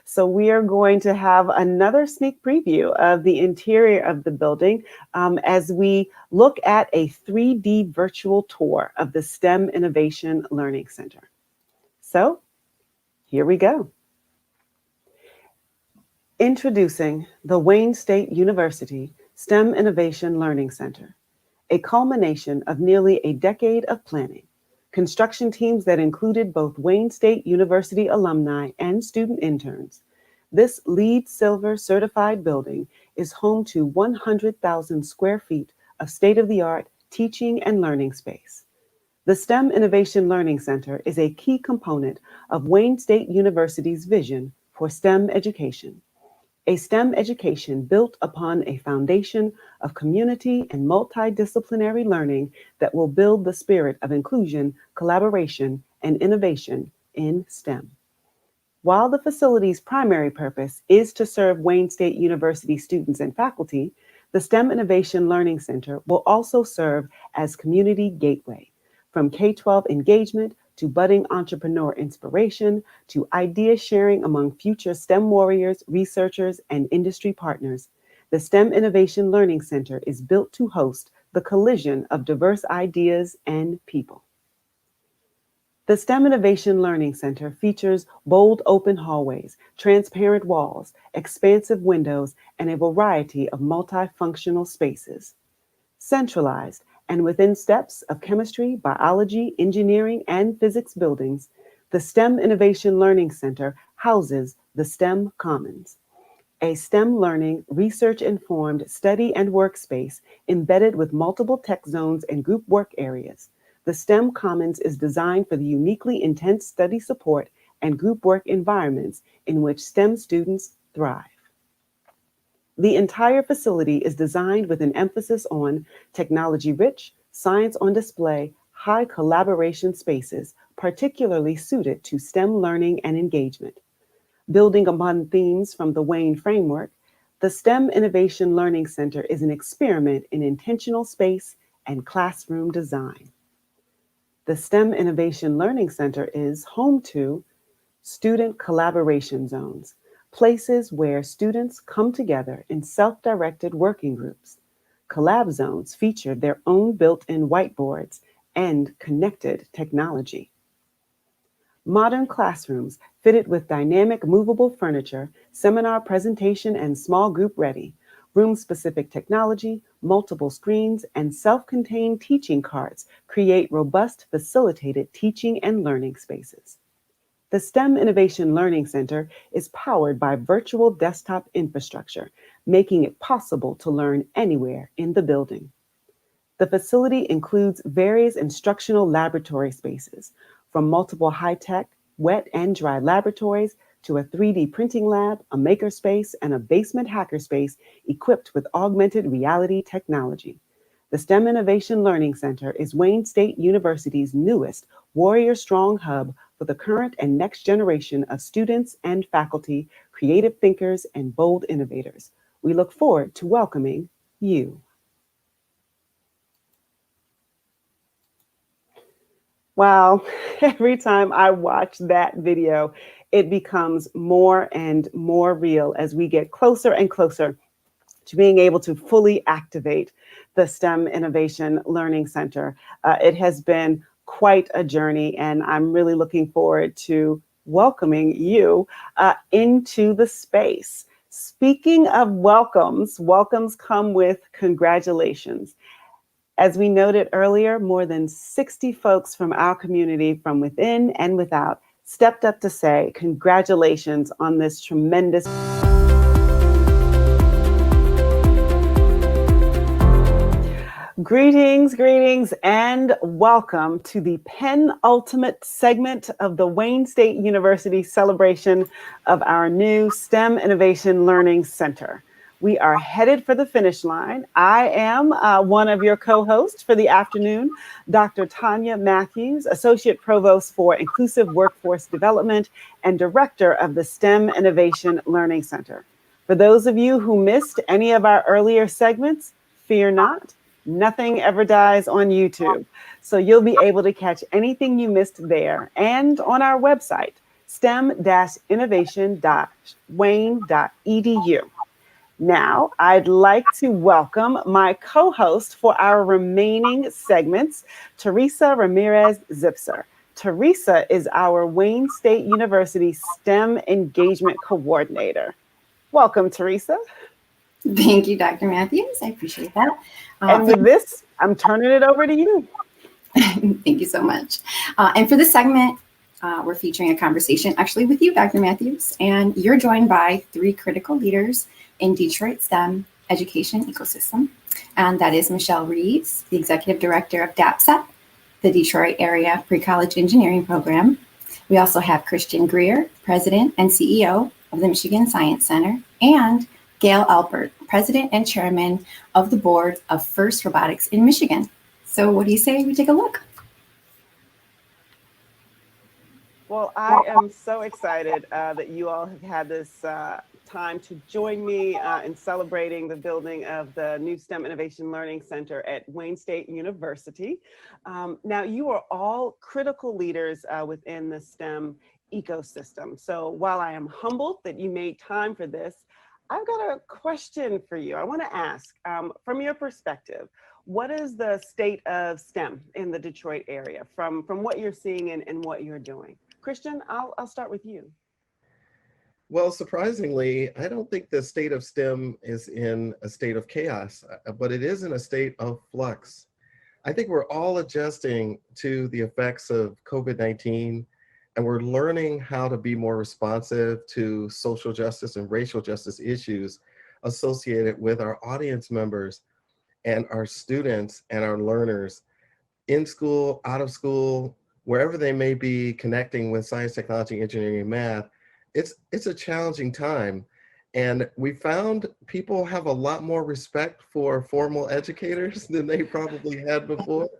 S1: So we are going to have another sneak preview of the interior of the building as we look at a 3D virtual tour of the STEM Innovation Learning Center. So here we go. Introducing the Wayne State University STEM Innovation Learning Center, a culmination of nearly a decade of planning. Construction teams that included both Wayne State University alumni and student interns. This LEED Silver certified building is home to 100,000 square feet of state-of-the-art teaching and learning space. The STEM Innovation Learning Center is a key component of Wayne State University's vision for STEM education. A STEM education built upon a foundation of community and multidisciplinary learning that will build the spirit of inclusion, collaboration, and innovation in STEM. While the facility's primary purpose is to serve Wayne State University students and faculty, the STEM Innovation Learning Center will also serve as community gateway, from K-12 engagement to budding entrepreneur inspiration, to idea sharing among future STEM warriors, researchers, and industry partners. The STEM Innovation Learning Center is built to host the collision of diverse ideas and people. The STEM Innovation Learning Center features bold open hallways, transparent walls, expansive windows, and a variety of multifunctional spaces. Centralized and within steps of chemistry, biology, engineering, and physics buildings, the STEM Innovation Learning Center houses the STEM Commons, a STEM learning, research-informed study and workspace embedded with multiple tech zones and group work areas. The STEM Commons is designed for the uniquely intense study support and group work environments in which STEM students thrive. The entire facility is designed with an emphasis on technology-rich, science on display, high collaboration spaces, particularly suited to STEM learning and engagement. Building upon themes from the Wayne framework, the STEM Innovation Learning Center is an experiment in intentional space and classroom design. The STEM Innovation Learning Center is home to student collaboration zones, places where students come together in self-directed working groups. Collab zones feature their own built-in whiteboards and connected technology. Modern classrooms fitted with dynamic movable furniture, seminar presentation and small group ready, room-specific technology, multiple screens, and self-contained teaching carts create robust facilitated teaching and learning spaces. The STEM Innovation Learning Center is powered by virtual desktop infrastructure, making it possible to learn anywhere in the building. The facility includes various instructional laboratory spaces, from multiple high-tech, wet and dry laboratories to a 3D printing lab, a makerspace, and a basement hackerspace equipped with augmented reality technology. The STEM Innovation Learning Center is Wayne State University's newest Warrior Strong hub for the current and next generation of students and faculty, creative thinkers, and bold innovators. We look forward to welcoming you. Wow, every time I watch that video, it becomes more and more real as we get closer and closer to being able to fully activate the STEM Innovation Learning Center. It has been quite a journey, and I'm really looking forward to welcoming you into the space. Speaking of welcomes, welcomes come with congratulations. As we noted earlier, more than 60 folks from our community, from within and without, stepped up to say congratulations on this tremendous. Greetings, and welcome to the penultimate segment of the Wayne State University celebration of our new STEM Innovation Learning Center. We are headed for the finish line. I am one of your co-hosts for the afternoon, Dr. Tanya Matthews, Associate Provost for Inclusive Workforce Development and Director of the STEM Innovation Learning Center. For those of you who missed any of our earlier segments, fear not. Nothing ever dies on YouTube. So you'll be able to catch anything you missed there and on our website, stem-innovation.wayne.edu. Now, I'd like to welcome my co-host for our remaining segments, Teresa Ramirez Zipser. Teresa is our Wayne State University STEM Engagement Coordinator. Welcome, Teresa.
S8: Thank you, Dr. Matthews. I appreciate that.
S1: And with this, I'm turning it over to you.
S8: Thank you so much. And for this segment, we're featuring a conversation actually with you, Dr. Matthews, and you're joined by three critical leaders in Detroit STEM education ecosystem. And that is Michelle Reeves, the Executive Director of DAPSEP, the Detroit Area Pre-College Engineering Program. We also have Christian Greer, President and CEO of the Michigan Science Center, and Gail Alpert, President and Chairman of the Board of FIRST Robotics in Michigan. So what do you say we take a look?
S1: Well, I am so excited that you all have had this time to join me in celebrating the building of the new STEM Innovation Learning Center at Wayne State University. Now, you are all critical leaders within the STEM ecosystem. So while I am humbled that you made time for this, I've got a question for you. I want to ask, from your perspective, what is the state of STEM in the Detroit area from what you're seeing and what you're doing? Christian, I'll start with you.
S9: Well, surprisingly, I don't think the state of STEM is in a state of chaos, but it is in a state of flux. I think we're all adjusting to the effects of COVID-19 and we're learning how to be more responsive to social justice and racial justice issues associated with our audience members and our students and our learners in school, out of school, wherever they may be connecting with science, technology, engineering, and math. It's a challenging time. And we found people have a lot more respect for formal educators than they probably had before.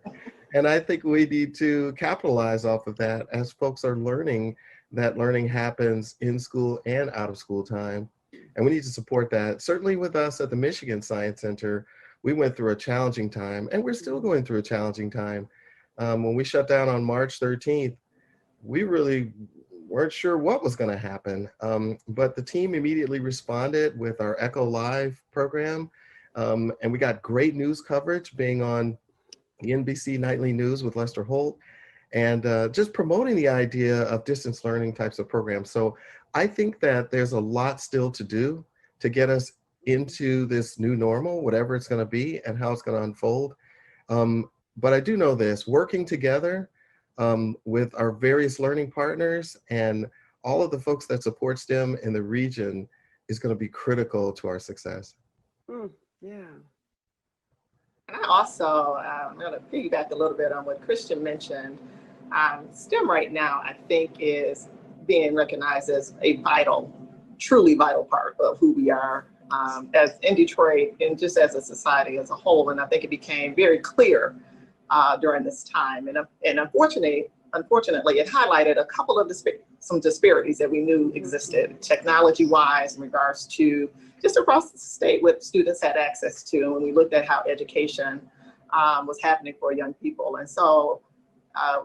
S9: And I think we need to capitalize off of that as folks are learning that learning happens in school and out of school time. And we need to support that. Certainly with us at the Michigan Science Center, we went through a challenging time, and we're still going through a challenging time. When we shut down on March 13th, we really weren't sure what was going to happen. But the team immediately responded with our Echo Live program. And we got great news coverage being on the NBC Nightly News with Lester Holt, and just promoting the idea of distance learning types of programs. So I think that there's a lot still to do to get us into this new normal, whatever it's going to be and how it's going to unfold. But I do know this, working together with our various learning partners and all of the folks that support STEM in the region is going to be critical to our success.
S1: Yeah.
S10: And I also, I'm going to piggyback a little bit on what Christian mentioned. STEM right now, I think, is being recognized as a vital, truly vital part of who we are as in Detroit and just as a society as a whole. And I think it became very clear during this time. And unfortunately, it highlighted a couple of some disparities that we knew existed technology-wise in regards to just across the state what students had access to when we looked at how education was happening for young people. And so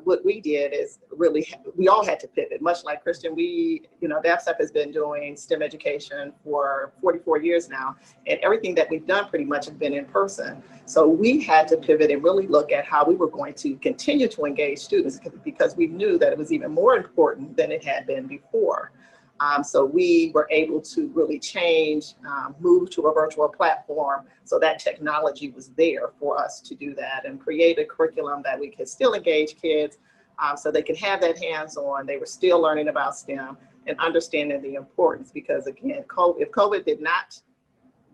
S10: what we did is really, we all had to pivot, much like Christian. DAPSEP has been doing STEM education for 44 years now, and everything that we've done pretty much has been in person. So we had to pivot and really look at how we were going to continue to engage students because we knew that it was even more important than it had been before. So we were able to really change, move to a virtual platform so that technology was there for us to do that and create a curriculum that we could still engage kids so they could have that hands-on. They were still learning about STEM and understanding the importance because, again, if COVID did not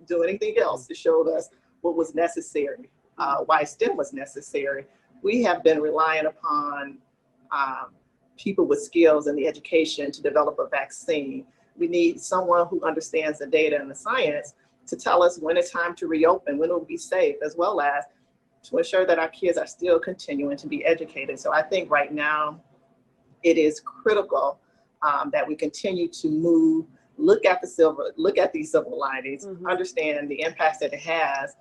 S10: do anything else, it showed us what was necessary, why STEM was necessary. We have been relying upon people with skills in the education to develop a vaccine. We need someone who understands the data and the science to tell us when it's time to reopen, when it will be safe, as well as to ensure that our kids are still continuing to be educated. So I think right now it is critical that we continue to move, look at these silver linings, understand the impacts that it has,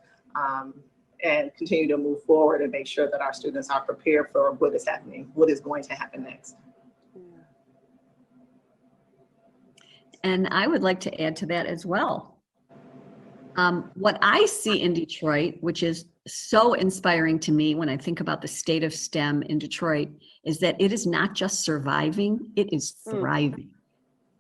S10: and continue to move forward and make sure that our students are prepared for what is happening, what is going to happen next.
S11: And I would like to add to that as well. What I see in Detroit, which is so inspiring to me when I think about the state of STEM in Detroit, is that it is not just surviving, it is thriving.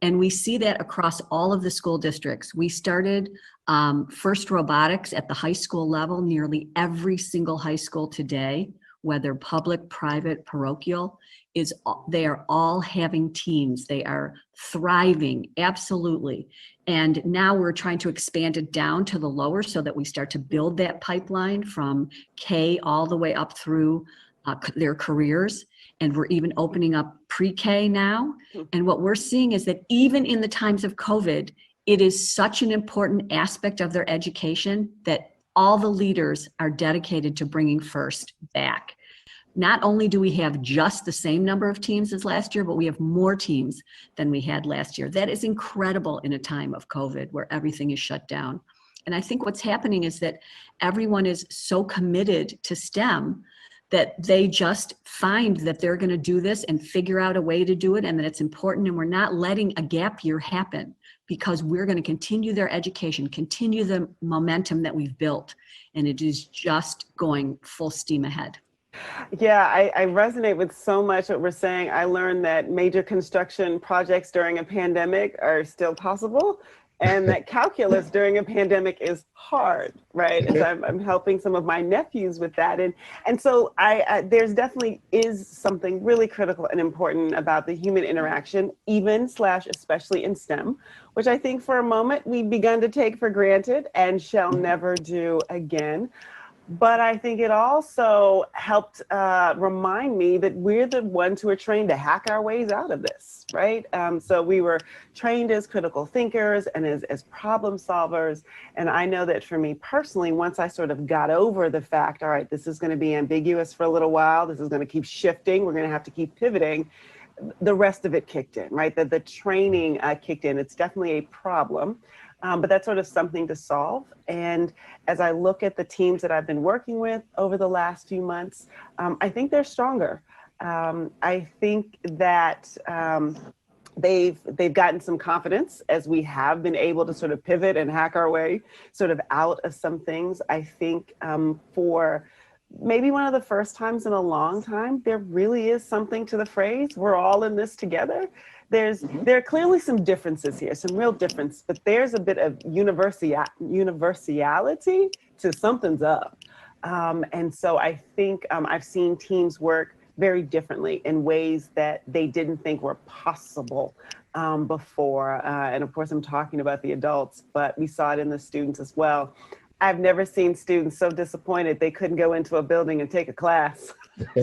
S11: And we see that across all of the school districts. We started FIRST Robotics at the high school level. Nearly every single high school today, whether public, private, parochial, they are all having teams. They are thriving, absolutely. And now we're trying to expand it down to the lower so that we start to build that pipeline from K all the way up through their careers. And we're even opening up pre-K now. And what we're seeing is that even in the times of COVID, it is such an important aspect of their education that all the leaders are dedicated to bringing FIRST back. Not only do we have just the same number of teams as last year, but we have more teams than we had last year. That is incredible in a time of COVID where everything is shut down. And I think what's happening is that everyone is so committed to STEM that they just find that they're going to do this and figure out a way to do it and that it's important. And we're not letting a gap year happen because we're going to continue their education, continue the momentum that we've built. And it is just going full steam ahead.
S1: Yeah, I resonate with so much what we're saying. I learned that major construction projects during a pandemic are still possible. and that calculus during a pandemic is hard, right? As I'm helping some of my nephews with that. And so there's definitely is something really critical and important about the human interaction, even / especially in STEM, which I think for a moment we've begun to take for granted and shall never do again. But I think it also helped remind me that we're the ones who are trained to hack our ways out of this, right? So we were trained as critical thinkers and as problem solvers. And I know that for me personally, once I sort of got over the fact, all right, this is going to be ambiguous for a little while, this is going to keep shifting, we're going to have to keep pivoting, the rest of it kicked in, right? The training kicked in. It's definitely a problem. But that's sort of something to solve. And as I look at the teams that I've been working with over the last few months, I think they're stronger. I think that they've gotten some confidence as we have been able to sort of pivot and hack our way sort of out of some things. I think for maybe one of the first times in a long time, there really is something to the phrase, we're all in this together. There are clearly some differences here, some real difference, but there's a bit of universality to something's up. And so I think I've seen teams work very differently in ways that they didn't think were possible before. And of course, I'm talking about the adults, but we saw it in the students as well. I've never seen students so disappointed they couldn't go into a building and take a class. I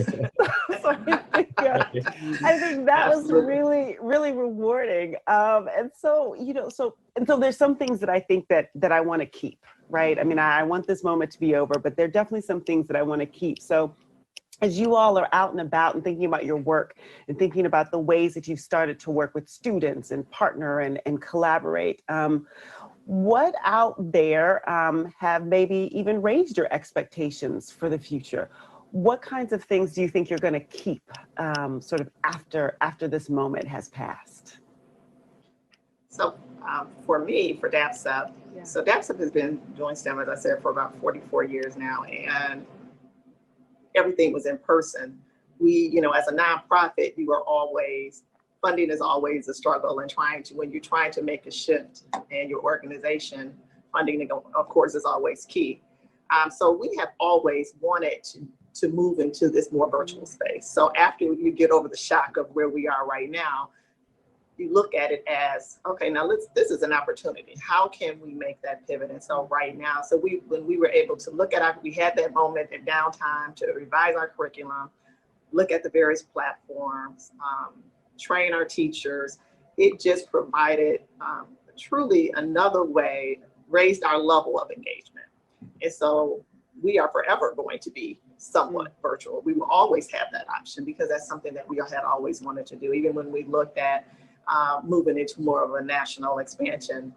S1: think that was really, really rewarding. And so, so there's some things that I think that I want to keep, right? I mean, I want this moment to be over, but there are definitely some things that I want to keep. So as you all are out and about and thinking about your work and thinking about the ways that you've started to work with students and partner and collaborate, what out there have maybe even raised your expectations for the future? What kinds of things do you think you're going to keep sort of after this moment has passed?
S10: So for me, for DAPSEP, so DAPSEP has been doing STEM, as I said, for about 44 years now, and everything was in person. We, as a nonprofit, funding is always a struggle, and when you're trying to make a shift in your organization, funding, of course, is always key. So we have always wanted to move into this more virtual space. So after you get over the shock of where we are right now, you look at it as, okay, now this is an opportunity. How can we make that pivot? And so right now, when we were able to look at we had that moment at downtime to revise our curriculum, look at the various platforms, train our teachers. It just provided truly another way, raised our level of engagement. And so we are forever going to be somewhat virtual. We will always have that option because that's something that we had always wanted to do. Even when we looked at moving into more of a national expansion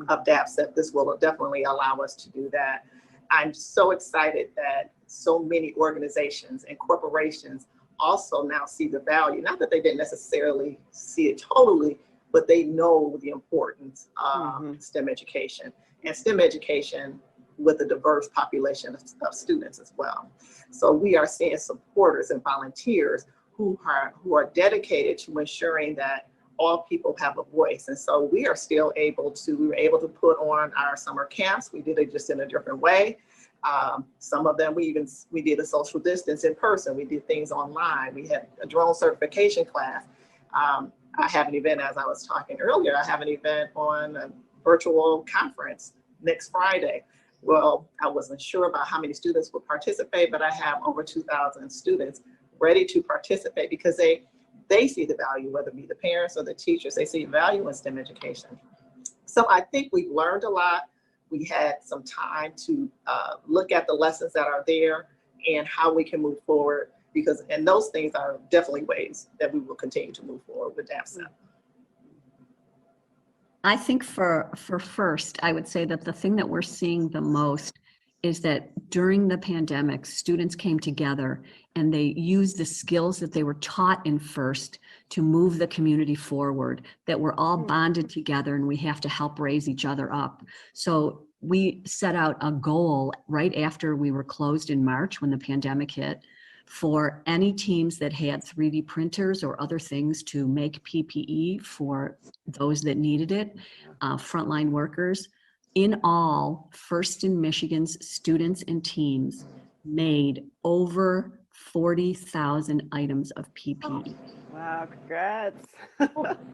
S10: of DAPSEP, this will definitely allow us to do that. I'm so excited that so many organizations and corporations also now see the value, not that they didn't necessarily see it totally, but they know the importance of STEM education and STEM education with a diverse population of students as well. So we are seeing supporters and volunteers who are dedicated to ensuring that all people have a voice. And so we were able to put on our summer camps. We did it just in a different way. Some of them, we did a social distance in person. We did things online. We had a drone certification class. I have an event, as I was talking earlier, I have an event on a virtual conference next Friday. Well, I wasn't sure about how many students would participate, but I have over 2,000 students ready to participate because they see the value, whether it be the parents or the teachers, they see value in STEM education. So I think we've learned a lot. We had some time to look at the lessons that are there and how we can move forward and those things are definitely ways that we will continue to move forward with DAPSEP.
S11: I think for first, I would say that the thing that we're seeing the most is that during the pandemic, students came together and they used the skills that they were taught in FIRST to move the community forward, that we're all bonded together and we have to help raise each other up. So we set out a goal right after we were closed in March when the pandemic hit for any teams that had 3D printers or other things to make PPE for those that needed it, frontline workers. In all, First in Michigan's students and teams made over 40,000 items of PPE.
S1: Wow, congrats.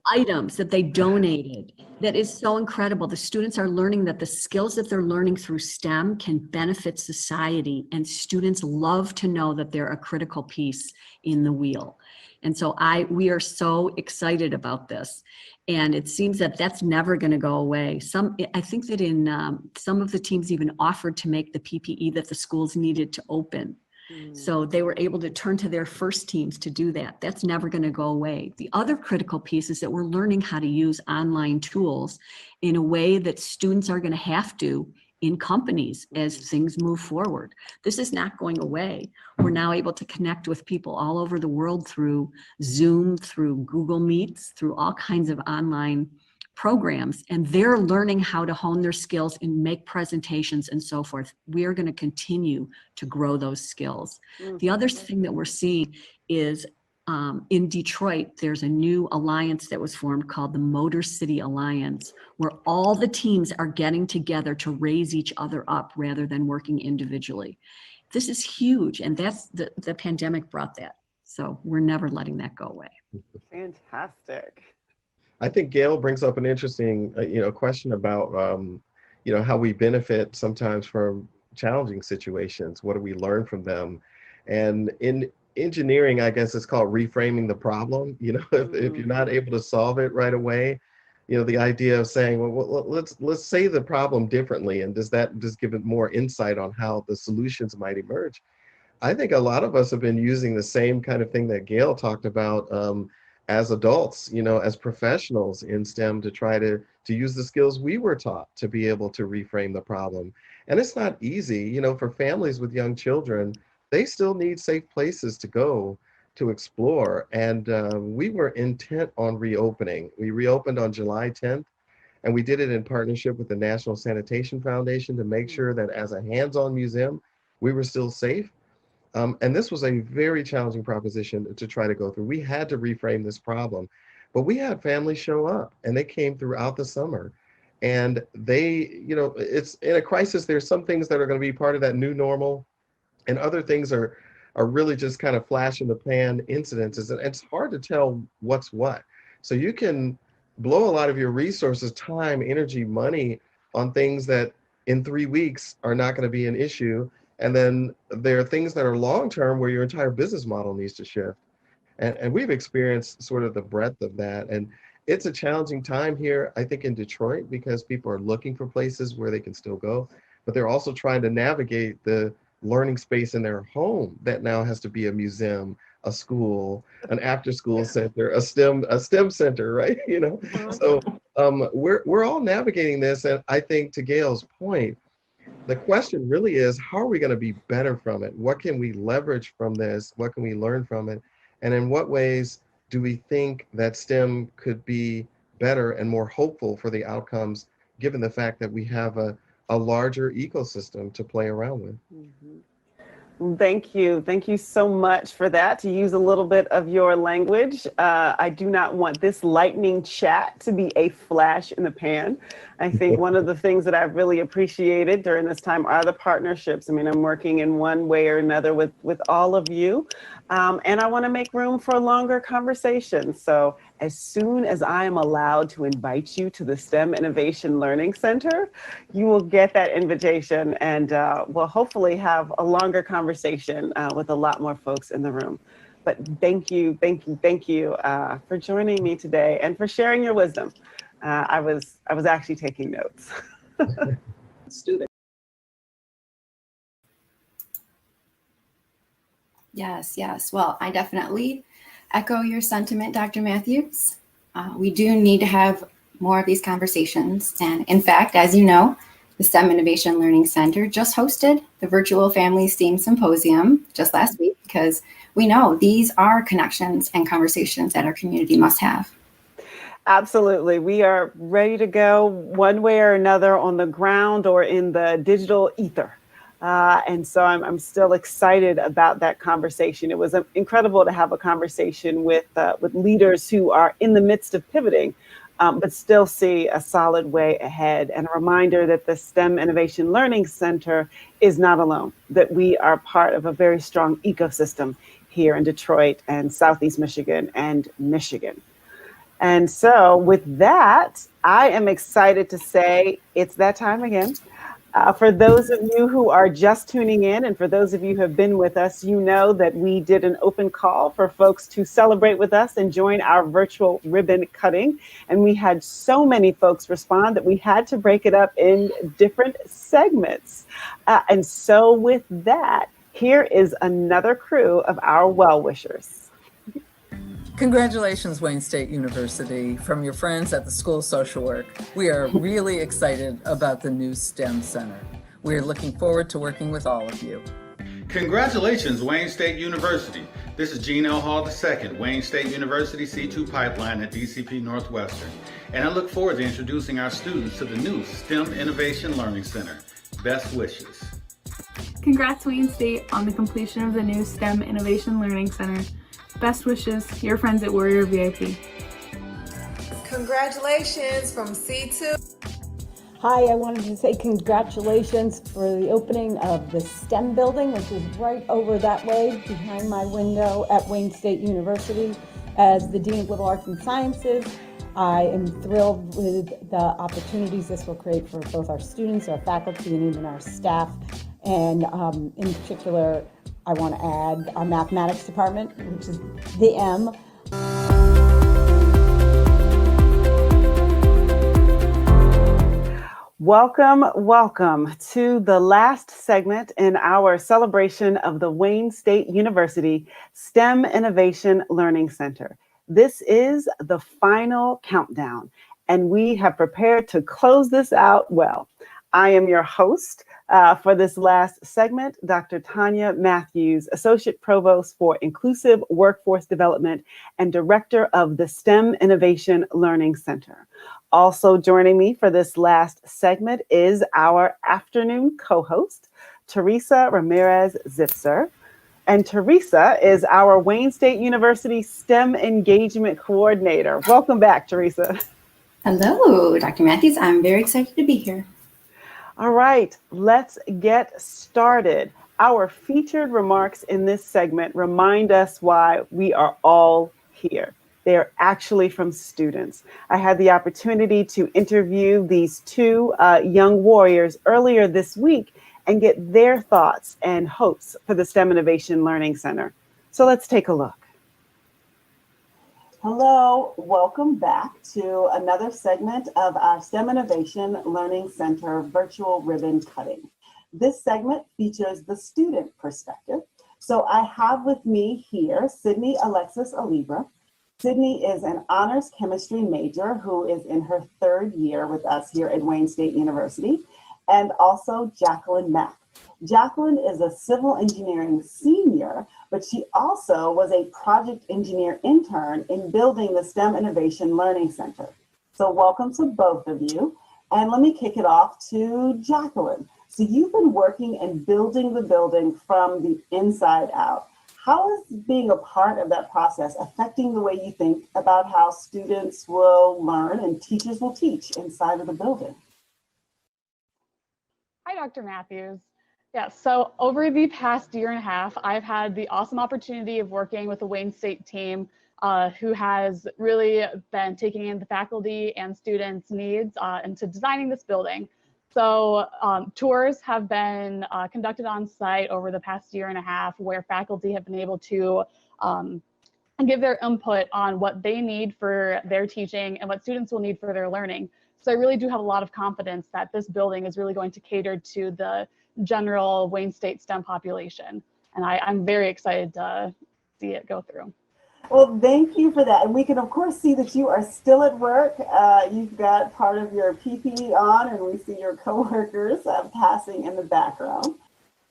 S11: Items that they donated. That is so incredible. The students are learning that the skills that they're learning through STEM can benefit society, and students love to know that they're a critical piece in the wheel. And so we are so excited about this. And it seems that that's never going to go away. I think that in some of the teams even offered to make the PPE that the schools needed to open. So they were able to turn to their first teams to do that. That's never going to go away. The other critical piece is that we're learning how to use online tools in a way that students are going to have to in companies as things move forward. This is not going away. We're now able to connect with people all over the world through Zoom, through Google Meets, through all kinds of online programs, and they're learning how to hone their skills and make presentations and so forth. We are going to continue to grow those skills. The other thing that we're seeing is in Detroit, there's a new alliance that was formed called the Motor City Alliance, where all the teams are getting together to raise each other up rather than working individually. This is huge, and that's the pandemic brought that. So we're never letting that go away.
S1: Fantastic.
S9: I think Gail brings up an interesting, question about, how we benefit sometimes from challenging situations. What do we learn from them? And in engineering, I guess it's called reframing the problem. If you're not able to solve it right away, the idea of saying, well, let's say the problem differently, and does that just give it more insight on how the solutions might emerge? I think a lot of us have been using the same kind of thing that Gail talked about as adults, as professionals in STEM, to try to use the skills we were taught to be able to reframe the problem. And it's not easy, for families with young children. They still need safe places to go to explore. And we were intent on reopening. We reopened on July 10th, and we did it in partnership with the National Sanitation Foundation to make sure that as a hands-on museum, we were still safe. And this was a very challenging proposition to try to go through. We had to reframe this problem, but we had families show up, and they came throughout the summer. And they, it's in a crisis, there's some things that are going to be part of that new normal, and other things are really just kind of flash in the pan incidences. And it's hard to tell what's what. So you can blow a lot of your resources, time, energy, money on things that in 3 weeks are not going to be an issue. And then there are things that are long-term where your entire business model needs to shift. And we've experienced sort of the breadth of that. And it's a challenging time here, I think, in Detroit, because people are looking for places where they can still go, but they're also trying to navigate the learning space in their home that now has to be a museum, a school, an after-school center, a STEM center, right? So we're all navigating this. And I think, to Gail's point, the question really is, how are we going to be better from it? What can we leverage from this? What can we learn from it? And in what ways do we think that STEM could be better and more hopeful for the outcomes, given the fact that we have a larger ecosystem to play around with?
S1: Thank you. Thank you so much for that. To use a little bit of your language, I do not want this lightning chat to be a flash in the pan. I think one of the things that I've really appreciated during this time are the partnerships. I mean, I'm working in one way or another with all of you, and I want to make room for a longer conversation. So as soon as I am allowed to invite you to the STEM Innovation Learning Center, you will get that invitation, and we'll hopefully have a longer conversation with a lot more folks in the room. But thank you for joining me today and for sharing your wisdom. I was actually taking notes.
S10: Student.
S8: Yes. Well, I definitely echo your sentiment, Dr. Matthews. We do need to have more of these conversations. And in fact, as you know, the STEM Innovation Learning Center just hosted the Virtual Family STEAM Symposium just last week, because we know these are connections and conversations that our community must have.
S1: Absolutely. We are ready to go one way or another on the ground or in the digital ether. And so I'm still excited about that conversation. It was incredible to have a conversation with leaders who are in the midst of pivoting, but still see a solid way ahead. And a reminder that the STEM Innovation Learning Center is not alone, that we are part of a very strong ecosystem here in Detroit and Southeast Michigan and Michigan. And so with that, I am excited to say it's that time again. For those of you who are just tuning in, and for those of you who have been with us, you know that we did an open call for folks to celebrate with us and join our virtual ribbon cutting. And we had so many folks respond that we had to break it up in different segments. And so with that, here is another crew of our well-wishers.
S12: Congratulations, Wayne State University, from your friends at the School of Social Work. We are really excited about the new STEM Center. We are looking forward to working with all of you.
S13: Congratulations, Wayne State University. This is Gene L. Hall II, Wayne State University C2 Pipeline at DCP Northwestern. And I look forward to introducing our students to the new STEM Innovation Learning Center. Best wishes.
S14: Congrats, Wayne State, on the completion of the new STEM Innovation Learning Center. Best wishes, your friends at Warrior VIP.
S15: Congratulations from C2.
S16: Hi, I wanted to say congratulations for the opening of the STEM building, which is right over that way behind my window at Wayne State University. As the Dean of Liberal Arts and Sciences, I am thrilled with the opportunities this will create for both our students, our faculty, and even our staff. And in particular, I want to add our mathematics department, which is the M.
S1: Welcome to the last segment in our celebration of the Wayne State University STEM Innovation Learning Center. This is the final countdown, and we have prepared to close this out well. I am your host for this last segment, Dr. Tanya Matthews, Associate Provost for Inclusive Workforce Development and Director of the STEM Innovation Learning Center. Also joining me for this last segment is our afternoon co-host, Teresa Ramirez Zipser. And Teresa is our Wayne State University STEM Engagement Coordinator. Welcome back, Teresa.
S8: Hello, Dr. Matthews. I'm very excited to be here.
S1: All right, let's get started. Our featured remarks in this segment remind us why we are all here. They are actually from students. I had the opportunity to interview these two young warriors earlier this week and get their thoughts and hopes for the STEM Innovation Learning Center. So let's take a look. Hello, welcome back to another segment of our STEM Innovation Learning Center virtual ribbon cutting. This segment features the student perspective. So I have with me here Sydney Alexis Alibra. Sydney is an honors chemistry major who is in her third year with us here at Wayne State University, and also Jacqueline Mack. Jacqueline is a civil engineering senior, but she also was a project engineer intern in building the STEM Innovation Learning Center. So welcome to both of you. And let me kick it off to Jacqueline. So you've been working and building the building from the inside out. How is being a part of that process affecting the way you think about how students will learn and teachers will teach inside of the building?
S17: Hi, Dr. Matthews. Yeah, so over the past year and a half, I've had the awesome opportunity of working with the Wayne State team who has really been taking in the faculty and students' needs into designing this building. So tours have been conducted on site over the past year and a half where faculty have been able to give their input on what they need for their teaching and what students will need for their learning. So I really do have a lot of confidence that this building is really going to cater to the general Wayne State STEM population. And I'm very excited to see it go through.
S1: Well, thank you for that. And we can, of course, see that you are still at work. You've got part of your PPE on, and we see your coworkers passing in the background.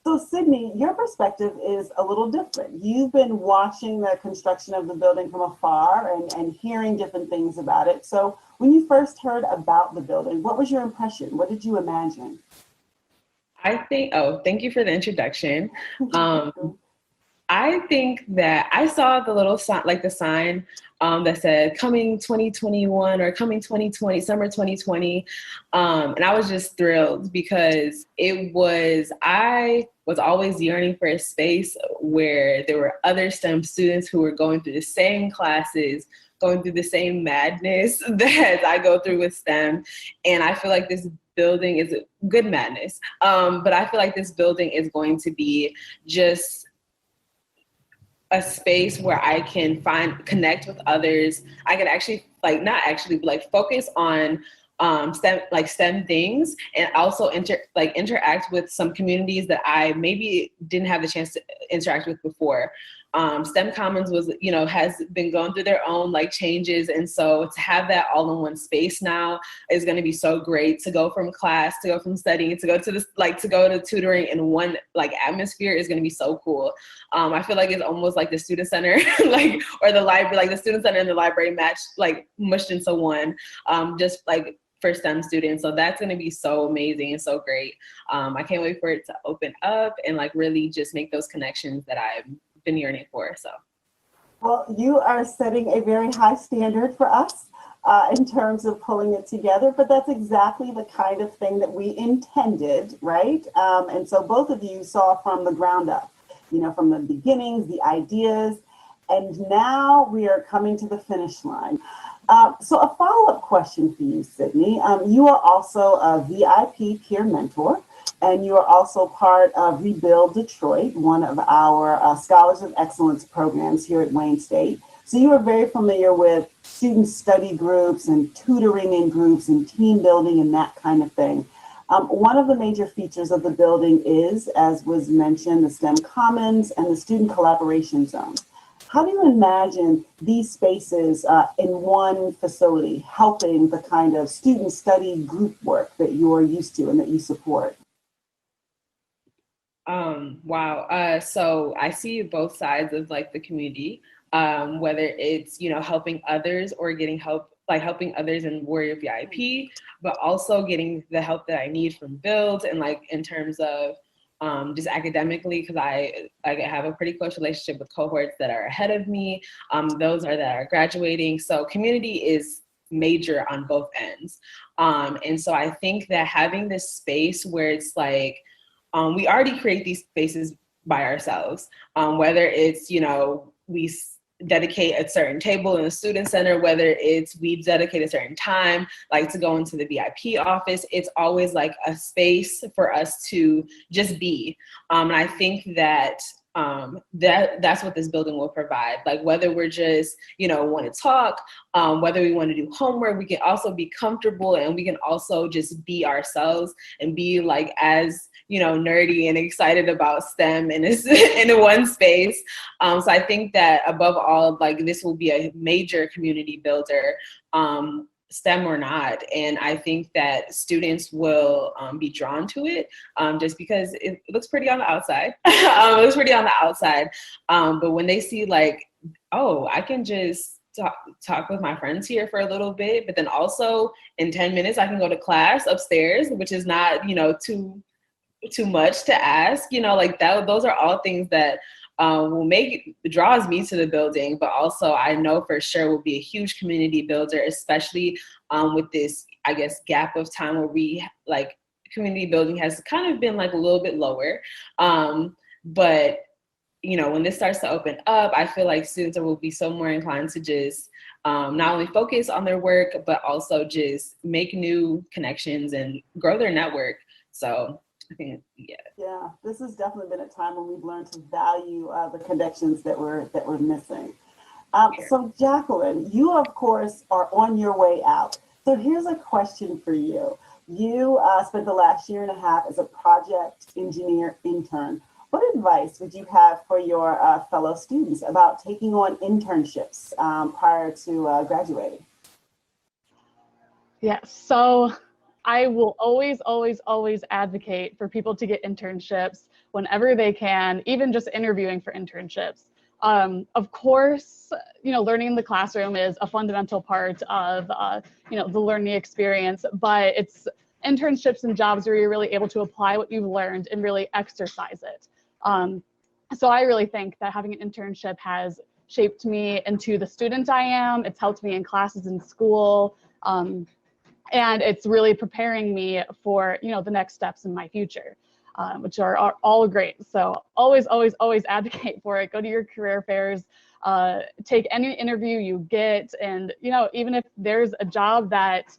S1: So, Sydney, your perspective is a little different. You've been watching the construction of the building from afar and hearing different things about it. So, when you first heard about the building, what was your impression? What did you imagine?
S18: I think, oh, thank you for the introduction. I think that I saw the little sign, like the sign that said coming 2021 or coming 2020, summer 2020. And I was just thrilled because I was always yearning for a space where there were other STEM students who were going through the same classes, going through the same madness that I go through with STEM. And I feel like this building is a good madness. But I feel like this building is going to be just a space where I can connect with others. I can actually focus on STEM things, and also interact with some communities that I maybe didn't have the chance to interact with before. STEM Commons has been going through their own changes, and so to have that all in one space now is going to be so great. To go from class, to go from studying, to go to this, to go to tutoring in one atmosphere is going to be so cool. I feel like it's almost like the student center, or the library, the student center and the library mushed into one, for STEM students. So that's going to be so amazing and so great. I can't wait for it to open up and really just make those connections that I've been yearning for. So,
S1: well, you are setting a very high standard for us in terms of pulling it together, but that's exactly the kind of thing that we intended, right? And so both of you saw from the ground up, from the beginnings, the ideas, and now we are coming to the finish line. So a follow-up question for you, Sydney. You are also a VIP peer mentor, and you are also part of Rebuild Detroit, one of our Scholars of Excellence programs here at Wayne State. So you are very familiar with student study groups and tutoring in groups and team building and that kind of thing. One of the major features of the building is, as was mentioned, the STEM Commons and the Student Collaboration Zone. How do you imagine these spaces in one facility helping the kind of student study group work that you're used to and that you support?
S18: Wow. So I see both sides of the community, whether it's, helping others or getting help, helping others in Warrior VIP, but also getting the help that I need from Build and in terms of just academically, because I have a pretty close relationship with cohorts that are ahead of me, those that are graduating. So community is major on both ends. And so I think that having this space where it's we already create these spaces by ourselves, whether it's, we dedicate a certain table in the student center, whether it's we dedicate a certain time, to go into the VIP office, it's always a space for us to just be. And I think that that's what this building will provide. Whether we're just, want to talk, whether we want to do homework, we can also be comfortable, and we can also just be ourselves and be as, nerdy and excited about STEM in one space. So I think that above all, this will be a major community builder, STEM or not. And I think that students will be drawn to it just because it looks pretty on the outside. It looks pretty on the outside. But when they see oh, I can just talk with my friends here for a little bit, but then also in 10 minutes, I can go to class upstairs, which is not, too much to ask, that. Those are all things that draws me to the building, but also I know for sure will be a huge community builder, especially with this, I guess, gap of time where we community building has kind of been a little bit lower. But when this starts to open up, I feel like students will be so more inclined to just not only focus on their work, but also just make new connections and grow their network. So I think,
S1: yeah, this has definitely been a time when we've learned to value the connections that we're missing. So Jacqueline, you of course are on your way out. So here's a question for you. You spent the last year and a half as a project engineer intern. What advice would you have for your fellow students about taking on internships prior to graduating?
S17: Yeah, so I will always advocate for people to get internships whenever they can, even just interviewing for internships. Of course, learning in the classroom is a fundamental part of, the learning experience, but it's internships and jobs where you're really able to apply what you've learned and really exercise it. So I really think that having an internship has shaped me into the student I am. It's helped me in classes in school. And it's really preparing me for, the next steps in my future, which are all great. So always, always, always advocate for it. Go to your career fairs, take any interview you get. And, even if there's a job that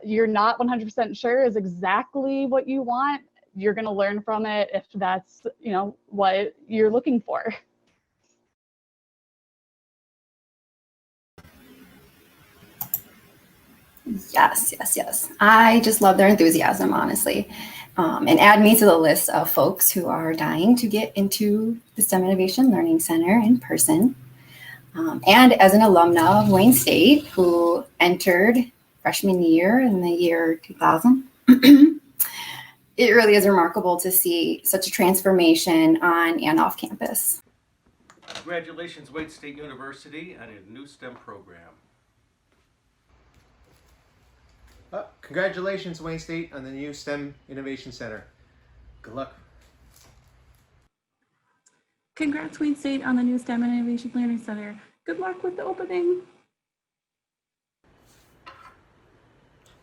S17: you're not 100% sure is exactly what you want, you're going to learn from it if that's, what you're looking for.
S8: Yes, yes, yes. I just love their enthusiasm, honestly. And add me to the list of folks who are dying to get into the STEM Innovation Learning Center in person. And as an alumna of Wayne State, who entered freshman year in the year 2000, it really is remarkable to see such a transformation on and off campus.
S19: Congratulations, Wayne State University, on a new STEM program.
S20: Congratulations, Wayne State, on the new STEM Innovation Center. Good luck.
S14: Congrats, Wayne State, on the new STEM Innovation Learning Center. Good luck with the opening.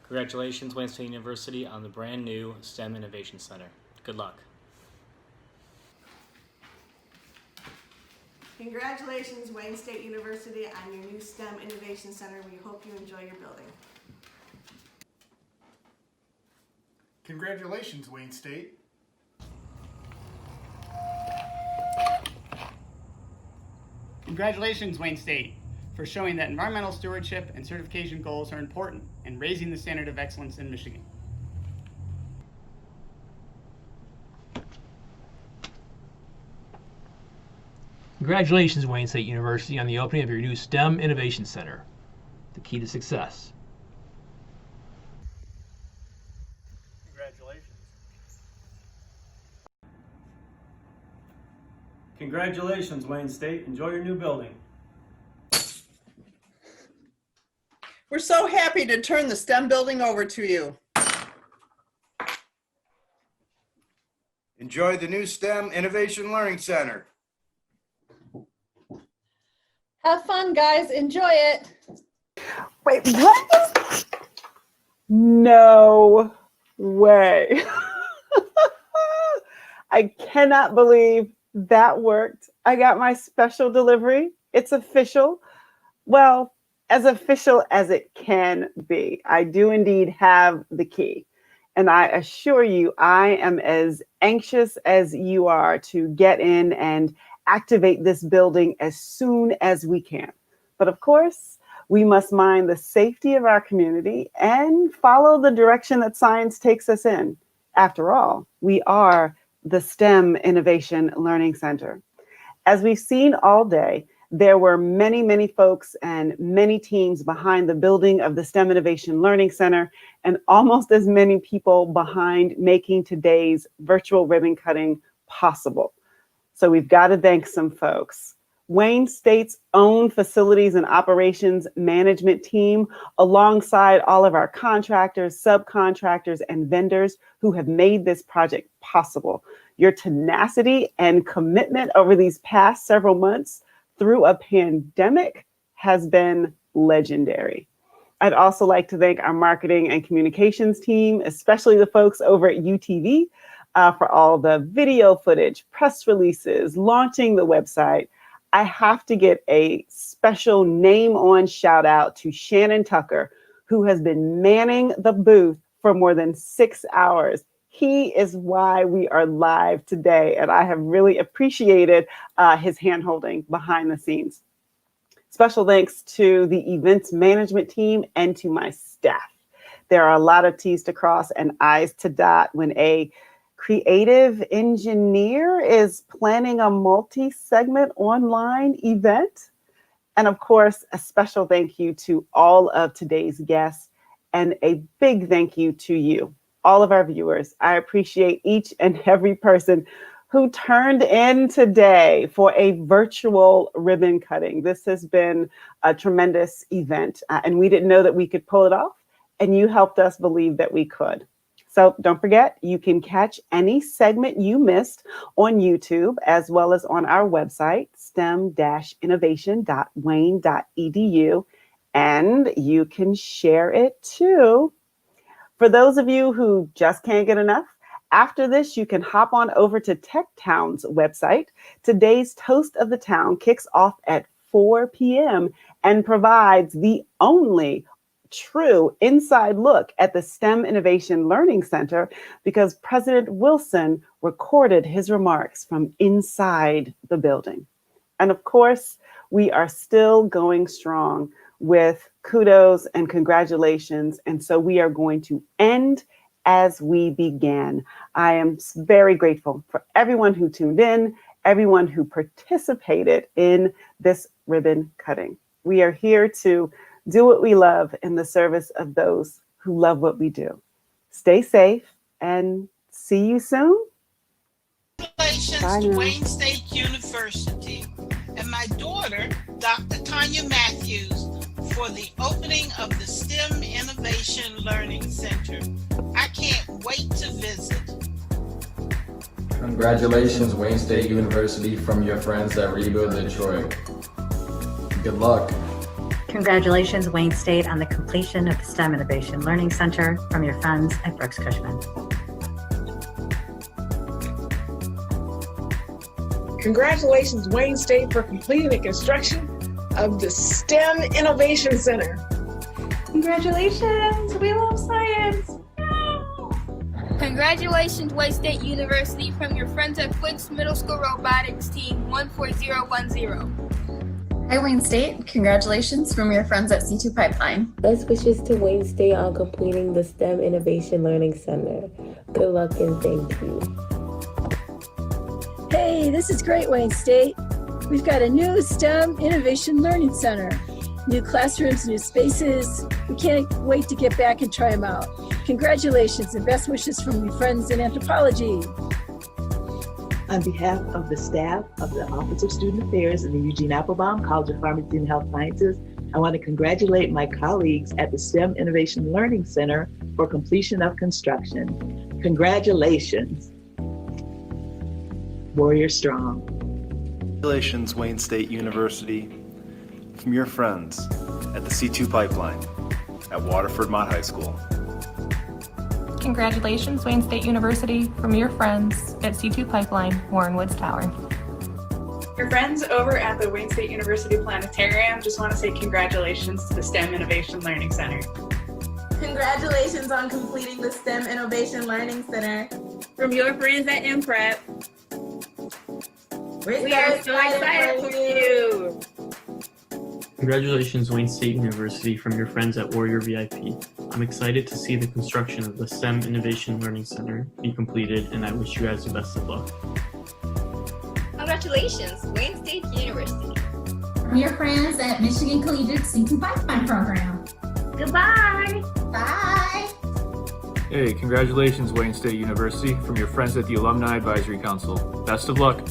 S21: Congratulations, Wayne State University, on the brand new STEM Innovation Center. Good luck.
S22: Congratulations, Wayne State University, on your new STEM Innovation Center. We hope you enjoy your building.
S23: Congratulations, Wayne State.
S24: Congratulations, Wayne State, for showing that environmental stewardship and certification goals are important in raising the standard of excellence in Michigan.
S25: Congratulations, Wayne State University, on the opening of your new STEM Innovation Center, the key to success.
S26: Congratulations, Wayne State. Enjoy your new building.
S27: We're so happy to turn the STEM building over to you.
S28: Enjoy the new STEM Innovation Learning Center.
S29: Have fun, guys. Enjoy it.
S1: Wait, what? No way. I cannot believe that worked. I got my special delivery. It's official. Well, as official as it can be. I do indeed have the key. And I assure you, I am as anxious as you are to get in and activate this building as soon as we can. But of course, we must mind the safety of our community and follow the direction that science takes us in. After all, we are the STEM Innovation Learning Center. As we've seen all day, there were many, many folks and many teams behind the building of the STEM Innovation Learning Center, and almost as many people behind making today's virtual ribbon cutting possible. So we've got to thank some folks. Wayne State's own facilities and operations management team, alongside all of our contractors, subcontractors, and vendors who have made this project possible. Your tenacity and commitment over these past several months through a pandemic has been legendary. I'd also like to thank our marketing and communications team, especially the folks over at UTV, for all the video footage, press releases, launching the website. I have to get a special name on shout out to Shannon Tucker, who has been manning the booth for more than 6 hours. He is why we are live today, and I have really appreciated his handholding behind the scenes. Special thanks to the events management team and to my staff. There are a lot of T's to cross and I's to dot when a creative engineer is planning a multi-segment online event. And of course, a special thank you to all of today's guests and a big thank you to you, all of our viewers. I appreciate each and every person who turned in today for a virtual ribbon cutting. This has been a tremendous event, and we didn't know that we could pull it off, and you helped us believe that we could. So don't forget, you can catch any segment you missed on YouTube as well as on our website, stem-innovation.wayne.edu, and you can share it too. For those of you who just can't get enough, after this, you can hop on over to Tech Town's website. Today's Toast of the Town kicks off at 4 p.m. and provides the only true inside look at the STEM Innovation Learning Center because President Wilson recorded his remarks from inside the building. And of course, we are still going strong with kudos and congratulations. And so we are going to end as we began. I am very grateful for everyone who tuned in, everyone who participated in this ribbon cutting. We are here to do what we love in the service of those who love what we do. Stay safe and see you soon.
S2: Congratulations to Wayne State University and my daughter, Dr. Tanya Matthews, for the opening of the STEM Innovation Learning Center. I can't wait to visit.
S3: Congratulations, Wayne State University, from your friends at Rebuild Detroit. Good luck.
S4: Congratulations, Wayne State, on the completion of the STEM Innovation Learning Center from your friends at Brooks Cushman.
S5: Congratulations, Wayne State, for completing the construction of the STEM Innovation Center.
S6: Congratulations, we love science.
S7: Congratulations, Wayne State University, from your friends at Flicks Middle School Robotics Team 14010.
S9: Hi, Wayne State. Congratulations from your friends at C2 Pipeline.
S11: Best wishes to Wayne State on completing the STEM Innovation Learning Center. Good luck and thank you.
S29: Hey, this is great, Wayne State. We've got a new STEM Innovation Learning Center. New classrooms, new spaces. We can't wait to get back and try them out. Congratulations and best wishes from your friends in anthropology.
S23: On behalf of the staff of the Office of Student Affairs and the Eugene Applebaum College of Pharmacy and Health Sciences, I want to congratulate my colleagues at the STEM Innovation Learning Center for completion of construction. Congratulations. Warrior Strong.
S20: Congratulations, Wayne State University, from your friends at the C2 Pipeline at Waterford Mott High School.
S30: Congratulations, Wayne State University, from your friends at C2 Pipeline, Warren Woods Tower.
S14: Your friends over at the Wayne State University Planetarium just want to say congratulations to the STEM Innovation Learning Center.
S7: Congratulations on completing the STEM Innovation Learning Center.
S14: From your friends at MPrep, we are so excited for you.
S25: Congratulations, Wayne State University, from your friends at Warrior VIP. I'm excited to see the construction of the STEM Innovation Learning Center be completed, and I wish you guys the best of luck.
S7: Congratulations, Wayne State University.
S9: From your friends at Michigan Collegiate C2 Pipeline Program.
S7: Goodbye.
S9: Bye.
S31: Hey, congratulations, Wayne State University, from your friends at the Alumni Advisory Council. Best of luck.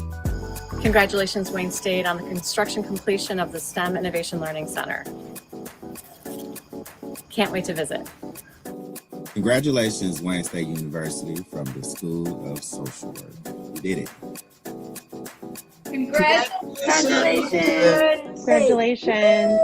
S32: Congratulations, Wayne State, on the construction completion of the STEM Innovation Learning Center. Can't wait to visit.
S33: Congratulations, Wayne State University, from the School of Social Work. You did it.
S7: Congratulations.
S34: Congratulations.